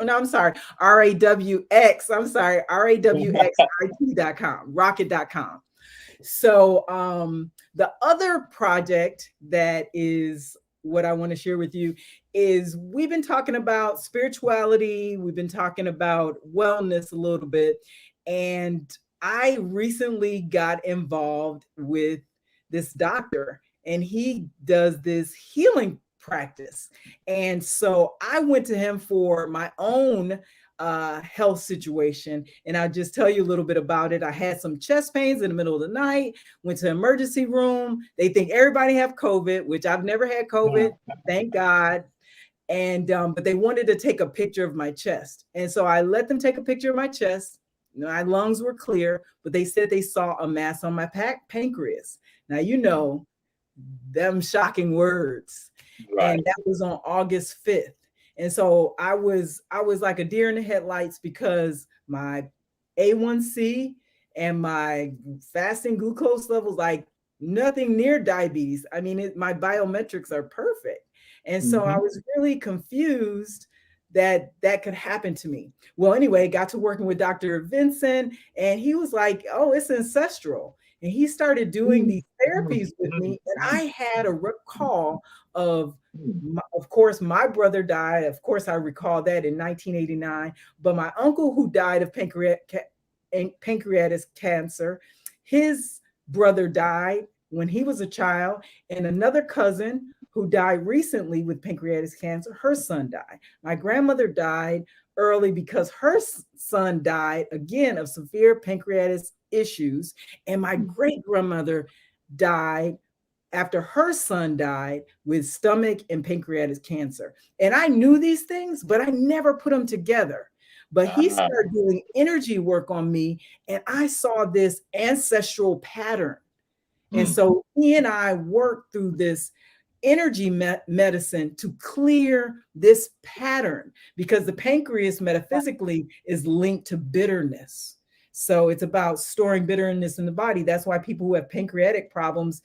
No, I'm sorry. RAWX. I'm sorry. RAWXIT.com. Rocket.com. So the other project that is what I want to share with you is we've been talking about spirituality. We've been talking about wellness a little bit. And I recently got involved with this doctor, and he does this healing practice. And so I went to him for my own health situation. And I'll just tell you a little bit about it. I had some chest pains in the middle of the night, went to the emergency room. They think everybody have COVID, which I've never had COVID, thank God. And but they wanted to take a picture of my chest. And so I let them take a picture of my chest. My lungs were clear, but they said they saw a mass on my pancreas. Now, you know, them shocking words. Right. And that was on August 5th. And so I was like a deer in the headlights, because my A1C and my fasting glucose levels, like nothing near diabetes. I mean, my biometrics are perfect. And so I was really confused that could happen to me. Well, anyway, got to working with Dr. Vincent, and he was like, oh, it's ancestral. And he started doing these therapies with me. And I had a recall of course, my brother died. Of course, I recall that in 1989. But my uncle, who died of pancreatic cancer, his brother died when he was a child. And another cousin who died recently with pancreatic cancer, her son died. My grandmother died early because her son died again of severe pancreatic issues. And my great grandmother died after her son died with stomach and pancreatic cancer. And I knew these things, but I never put them together. But he started doing energy work on me, and I saw this ancestral pattern. And so he and I worked through this energy medicine to clear this pattern, because the pancreas metaphysically is linked to bitterness. So it's about storing bitterness in the body. That's why people who have pancreatic problems,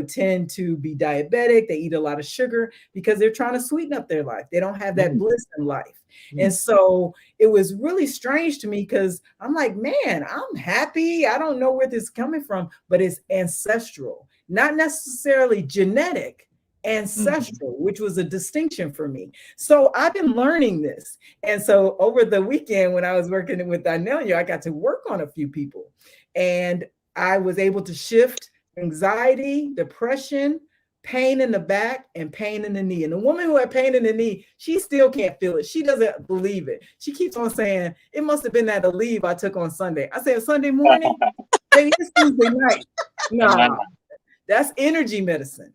tend to be diabetic. They eat a lot of sugar because they're trying to sweeten up their life. They don't have that bliss in life. And so it was really strange to me, because I'm like, man, I'm happy. I don't know where this is coming from, but it's ancestral, not necessarily genetic. Ancestral, which was a distinction for me. So I've been learning this. And so over the weekend, when I was working with Donellia, I got to work on a few people, and I was able to shift anxiety, depression, pain in the back, and pain in the knee. And the woman who had pain in the knee, she still can't feel it. She doesn't believe it. She keeps on saying, it must have been that Aleve I took on Sunday. I said, Sunday morning? Maybe it's Tuesday night. No, that's energy medicine.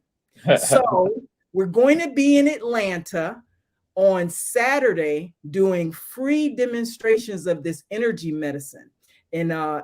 So we're going to be in Atlanta on Saturday doing free demonstrations of this energy medicine. And I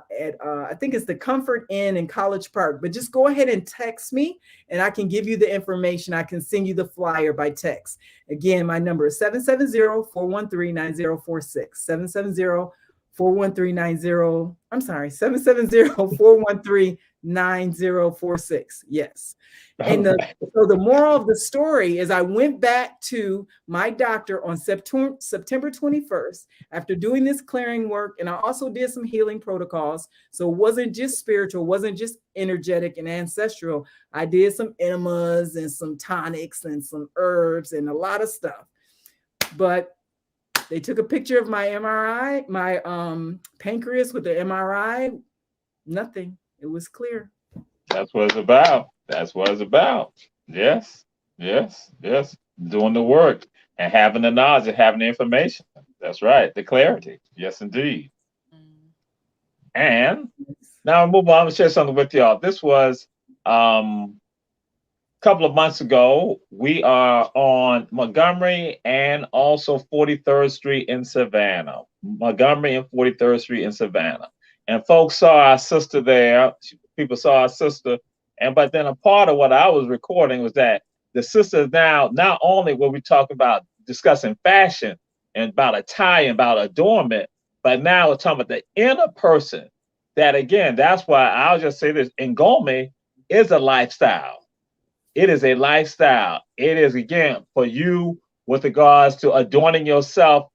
think it's the Comfort Inn in College Park. But just go ahead and text me, and I can give you the information. I can send you the flyer by text. Again, my number is 770-413-9046. 770-413-9046. Yes. And so the moral of the story is I went back to my doctor on September 21st after doing this clearing work. And I also did some healing protocols. So it wasn't just spiritual, wasn't just energetic and ancestral. I did some enemas and some tonics and some herbs and a lot of stuff. But they took a picture of my MRI, my pancreas with the MRI. Nothing. It was clear. That's what it's about. That's what it's about. Yes, yes, yes. doing the work and having the knowledge and having the information. That's right, the clarity. Yes, indeed. Mm. And now I move on. I'm gonna share something with y'all. This was couple of months ago. We are on Montgomery and also 43rd Street in Savannah. Montgomery and 43rd Street in Savannah. And folks saw our sister there. People saw our sister. And but then a part of what I was recording was that the sister now, not only were we talking about discussing fashion and about attire and about adornment, but now we're talking about the inner person. That again, that's why I'll just say this: Ngome is a lifestyle. It is a lifestyle. It is, again, for you with regards to adorning yourself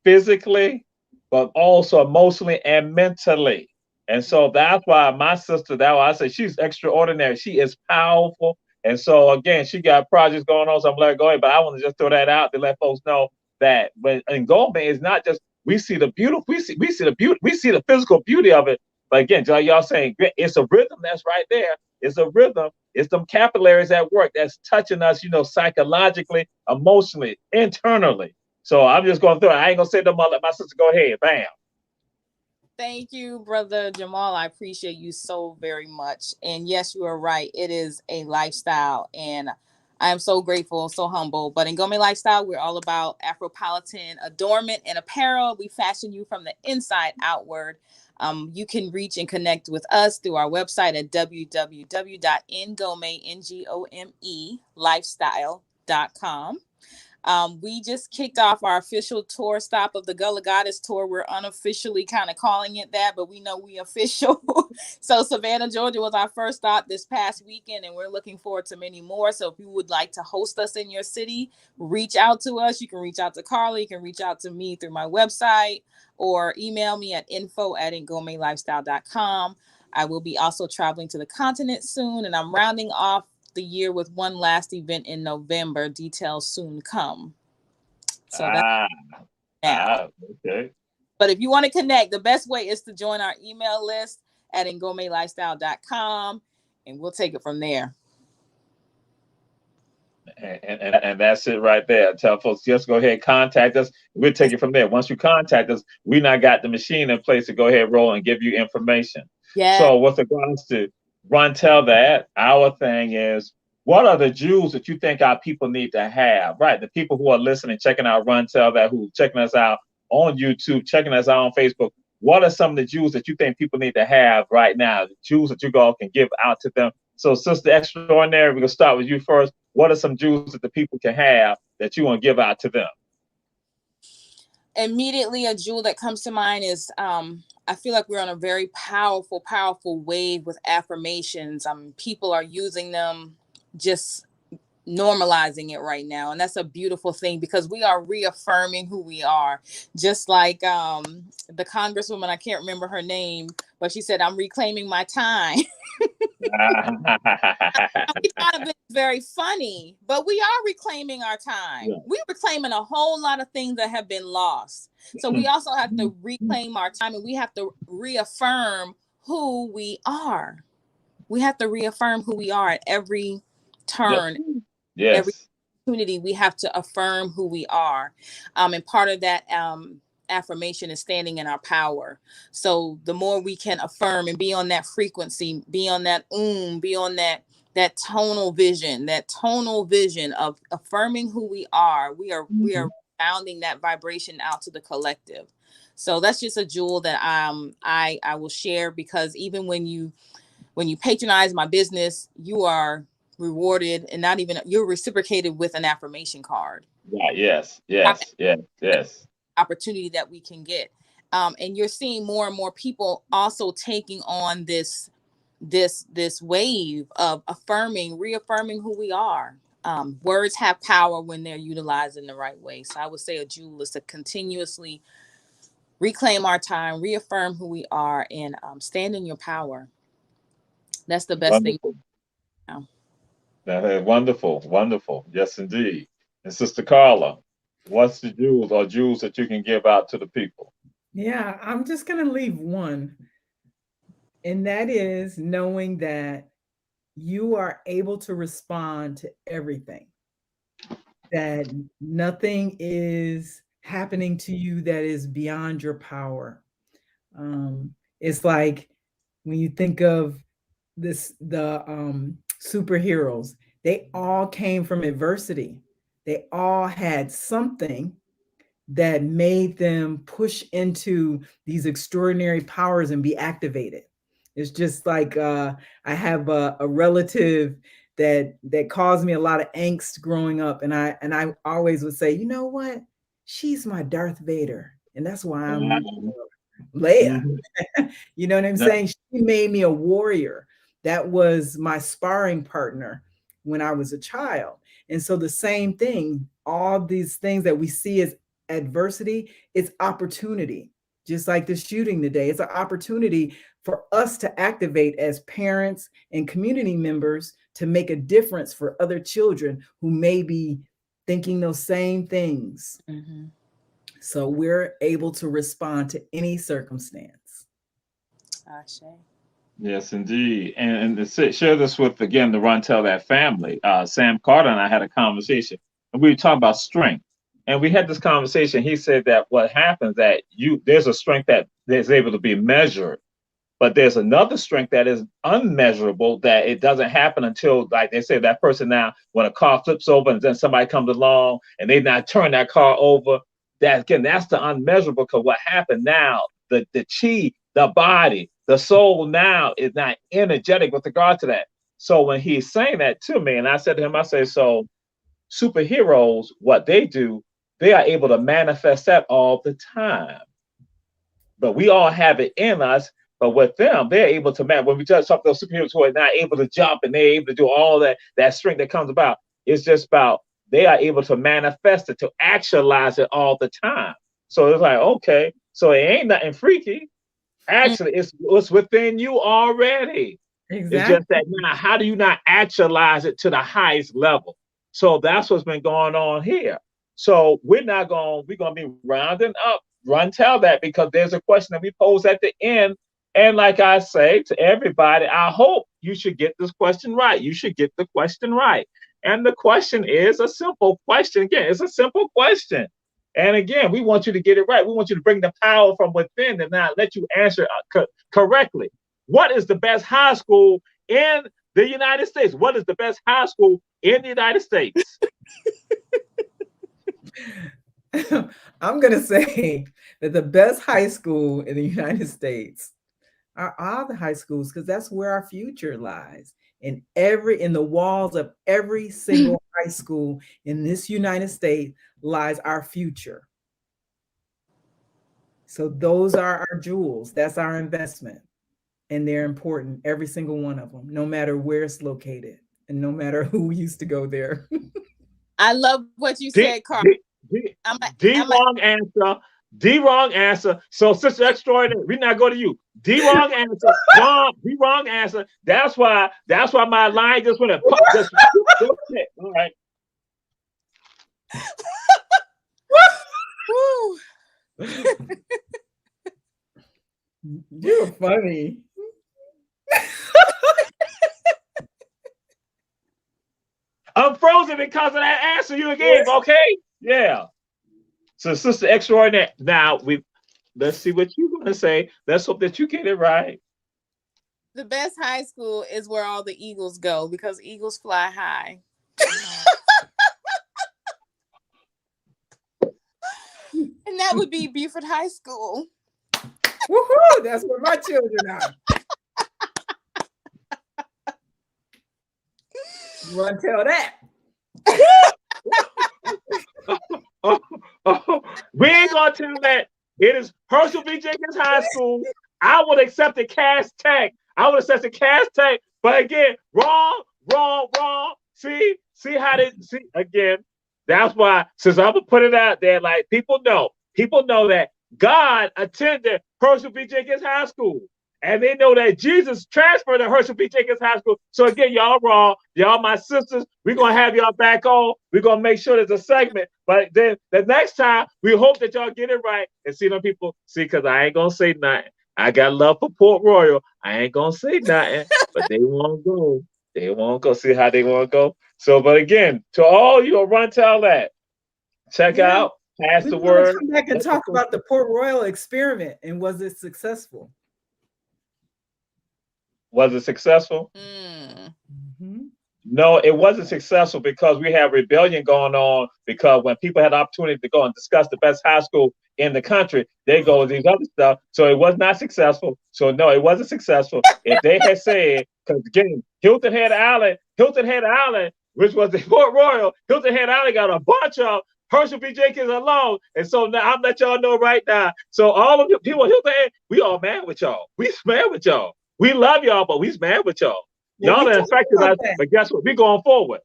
physically, but also emotionally and mentally. And so that's why my sister, that why I say she's extraordinary. She is powerful. And so again, she got projects going on, so I'm letting go ahead. But I want to just throw that out to let folks know that when Ngome is not just we see the beautiful, we see the beauty, we see the physical beauty of it. But again, y'all saying it's a rhythm that's right there. It's a rhythm. It's them capillaries at work that's touching us, psychologically, emotionally, internally. So I'm just going through it. I ain't gonna say no more. Let my sister go ahead. Bam. Thank you, Brother Jamal. I appreciate you so very much. And yes, you are right. It is a lifestyle. And I am so grateful, so humble. But in Ngome Lifestyle, we're all about Afropolitan adornment and apparel. We fashion you from the inside outward. You can reach and connect with us through our website at www.ngomelifestyle.com. We just kicked off our official tour stop of the Gullah Goddess tour. We're unofficially kind of calling it that, but we know we official. So Savannah, Georgia was our first stop this past weekend, and we're looking forward to many more. So if you would like to host us in your city, reach out to us. You can reach out to Carla. You can reach out to me through my website or email me at info@ngomelifestyle.com. I will be also traveling to the continent soon, and I'm rounding off the year with one last event in November. Details soon come. So that's now. Okay. But if you want to connect, the best way is to join our email list at ngomelifestyle.com, and we'll take it from there. And that's it right there. Tell folks, just go ahead, contact us. We'll take it from there. Once you contact us, we now got the machine in place to go ahead, roll, and give you information. Yeah. So with regards to run, tell that, our thing is, what are the jewels that you think our people need to have? Right, the people who are listening, checking out Run Tell That, who checking us out on YouTube, checking us out on Facebook. What are some of the jewels that you think people need to have right now? The jewels that you all can give out to them. So, Sister Extraordinary, we're gonna start with you first. What are some jewels that the people can have that you want to give out to them? Immediately, a jewel that comes to mind is I feel like we're on a very powerful wave with affirmations. People are using them, just normalizing it right now, and that's a beautiful thing because we are reaffirming who we are. Just like the congresswoman, I can't remember her name, but she said, I'm reclaiming my time. We thought of it very funny, but we are reclaiming our time. Yeah. We're reclaiming a whole lot of things that have been lost. So we also have to reclaim our time, and we have to reaffirm who we are. We have to reaffirm who we are at every turn. Yes. Every opportunity, we have to affirm who we are. And part of that affirmation is standing in our power. So the more we can affirm and be on that frequency, be on that be on that tonal vision of affirming who we are, we are bounding that vibration out to the collective. So that's just a jewel that I will share, because even when you patronize my business, you are rewarded, and not even you're reciprocated with an affirmation card. Yeah, yes. Opportunity that we can get. And you're seeing more and more people also taking on this wave of reaffirming who we are. Words have power when they're utilized in the right way. So I would say a jewel is to continuously reclaim our time, reaffirm who we are, and stand in your power. That's the best thing. That is wonderful. Yes, indeed. And Sister Carla, what's the jewels that you can give out to the people? Yeah, I'm just going to leave one. And that is knowing that you are able to respond to everything. that nothing is happening to you that is beyond your power. It's like when you think of the superheroes, they all came from adversity. They all had something that made them push into these extraordinary powers and be activated. It's just like I have a relative that caused me a lot of angst growing up, and I always would say, you know what, she's my Darth Vader, and that's why I'm Leia. Mhm. You know what I'm saying? She made me a warrior. That was my sparring partner when I was a child. And so the same thing, all these things that we see as adversity, it's opportunity. Just like the shooting today, it's an opportunity for us to activate as parents and community members to make a difference for other children who may be thinking those same things. Mm-hmm. So we're able to respond to any circumstance. Ashe. Yes, indeed. And to share this with, again, the Run Tell That family. Sam Carter and I had a conversation, and we were talking about strength. And we had this conversation. He said that what happens that there's a strength that is able to be measured, but there's another strength that is unmeasurable, that it doesn't happen until, like they say, that person now, when a car flips over and then somebody comes along and they not turn that car over, that again, that's the unmeasurable. Because what happened now, the chi, the body, the soul now is not energetic with regard to that. So when he's saying that to me, and I said to him, I say, so superheroes, what they do, they are able to manifest that all the time. But we all have it in us. But with them, they're able to man. When we just talk about those superheroes who are not able to jump and they're able to do all that strength that comes about, it's just about they are able to manifest it, to actualize it all the time. So it's like, okay, so it ain't nothing freaky. Actually, it's within you already. It's Exactly. just that now, how do you not actualize it to the highest level? So that's what's been going on here. So we're gonna be rounding up, run tell that, because there's a question that we pose at the end. And like I say to everybody, I hope you should get this question right. You should get the question right. And the question is a simple question. Again, it's a simple question. And again, we want you to get it right. We want you to bring the power from within and not let you answer correctly. What is the best high school in the United States? What is the best high school in the United States? I'm going to say that the best high school in the United States are all the high schools, because that's where our future lies. In the walls of every single high school in this United States lies our future. So those are our jewels. That's our investment. And they're important, every single one of them, no matter where it's located and no matter who used to go there. I love what you said, Carl. Wrong answer. D wrong answer. So, Sister Extraordinary, we not go to you. D wrong answer. D wrong answer. That's why my line just went up. All right. You're funny. I'm frozen because of that answer you gave. Okay, yeah. So, Sister Extraordinary. Now let's see what you're gonna say. Let's hope that you get it right. The best high school is where all the eagles go, because eagles fly high. And that would be Beaufort High School. Woohoo! That's where my children are. You want to tell that? We ain't gonna tell that. It is Herschel B. Jenkins High School. I would accept the Cass Tech. But again, wrong. See how they see again. That's why, since I'm gonna put it out there, like people know that God attended Herschel B. Jenkins High School. And they know that Jesus transferred to Herschel B. Jenkins High School. So again, y'all wrong. Y'all my sisters. We're going to have y'all back on. We're going to make sure there's a segment. But then the next time, we hope that y'all get it right. And see them people, because I ain't going to say nothing. I got love for Port Royal. I ain't going to say nothing, but they won't go. They won't go. See how they want to go. So, but again, to all you run tell that, check out, pass We the want to word. come back and talk about the Port Royal experiment and was it successful? Was it successful? Mm-hmm. No, it wasn't successful because we have rebellion going on. Because when people had the opportunity to go and discuss the best high school in the country, they go with these other stuff. So it was not successful. So no, it wasn't successful. If they had said, because again, Hilton Head Island, which was the Port Royal, Hilton Head Island got a bunch of Herschel B. Jenkins alone. And so now I'm let y'all know right now. So all of you people, Hilton Head, we all mad with y'all. We mad with y'all. We love y'all, but we mad with y'all. Y'all Well, infected us, but guess what? We going forward.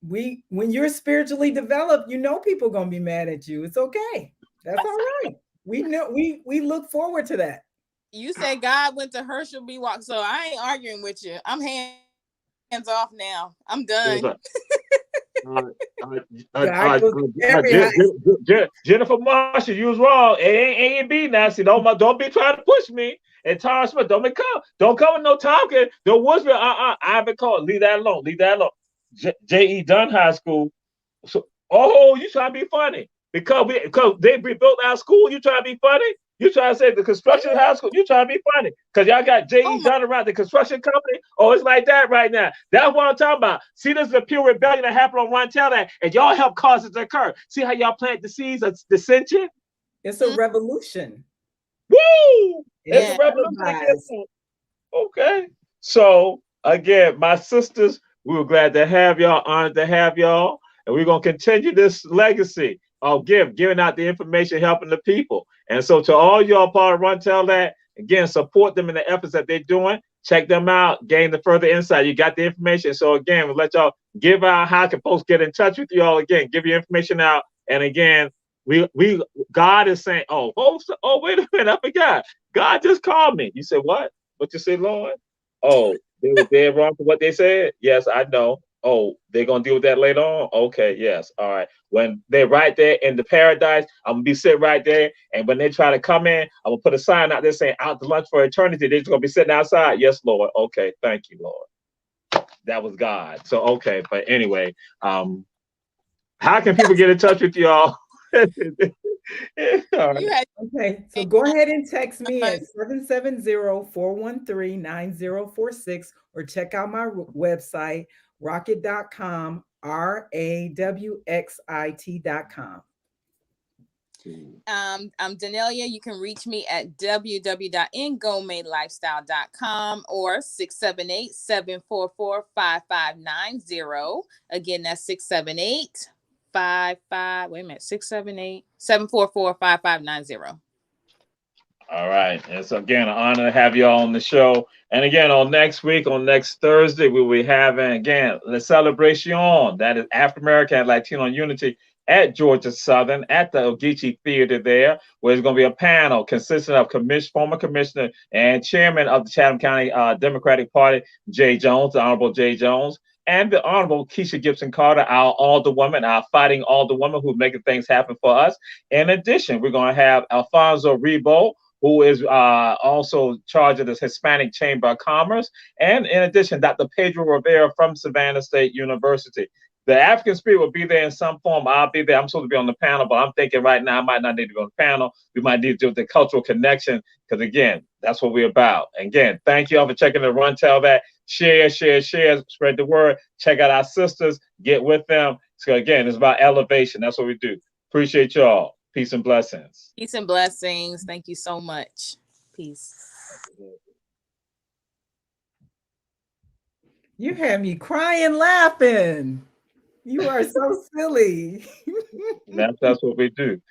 When you're spiritually developed, you know people gonna be mad at you. It's okay. That's all right. We know we look forward to that. You said God went to Herschel B. Walk, so I ain't arguing with you. I'm hands off now. I'm done. Jennifer Marshall, you was wrong. A and B now. See, don't be trying to push me. And Tara Smith, don't come with no talking. Don't whisper. I've been called. Leave that alone. J.E. Dunn High School. So, you trying to be funny because they rebuilt our school. You trying to be funny? You trying to say the construction high school? You trying to be funny because y'all got J.E. Dunn around the construction company? Oh, it's like that right now. That's what I'm talking about. See, this is a pure rebellion that happened on Run Tell That, and y'all help cause it to occur. See how y'all plant the seeds of dissension? It's a revolution. Woo! It's a revolution. Okay. So again, my sisters, we were glad to have y'all, honored to have y'all, and we're gonna continue this legacy of giving out the information, helping the people. And so to all y'all part of Run Tell That, again, support them in the efforts that they're doing. Check them out, gain the further insight. You got the information. So again, we'll let y'all give out how can folks get in touch with y'all again, give your information out. And again, God is saying, wait a minute, I forgot. God just called me. You said what? What you say, Lord? Oh, they were dead wrong for what they said? Yes, I know. Oh, they're gonna deal with that later on? Okay, yes. All right. When they're right there in the paradise, I'm gonna be sitting right there. And when they try to come in, I'm gonna put a sign out there saying out to lunch for eternity. They're just gonna be sitting outside. Yes, Lord. Okay, thank you, Lord. That was God. So okay, but anyway, how can people get in touch with y'all? Okay, so go ahead and text me at 770-413-9046 or check out my website, rocket.com, RAWXIT.com. I'm Donellia. You can reach me at www.ngomelifestyle.com or 678-744-5590. Again, that's 678-744-5590. All right. And so again, an honor to have you all on the show. And again, on next Thursday, we will be having again the celebration that is African American and Latino unity at Georgia Southern at the Ogeechee Theater there, where there's going to be a panel consisting of former commissioner and chairman of the Chatham County Democratic Party, Jay Jones, the Honorable Jay Jones, and the Honorable Keisha Gibson Carter, our alderwoman, our fighting alderwoman who's making things happen for us. In addition, we're going to have Alfonso Rebo, who is also charged of the Hispanic Chamber of Commerce. And in addition, Dr. Pedro Rivera from Savannah State University. The African Spirit will be there in some form. I'll be there. I'm supposed to be on the panel, but I'm thinking right now I might not need to be on the panel. We might need to do the cultural connection because, again, that's what we're about. Again, thank you all for checking the Run Tell That. Share, spread the word. Check out our sisters. Get with them. So, again, it's about elevation. That's what we do. Appreciate y'all. Peace and blessings. Peace and blessings. Thank you so much. Peace. You had me crying, laughing. You are so silly. That's what we do.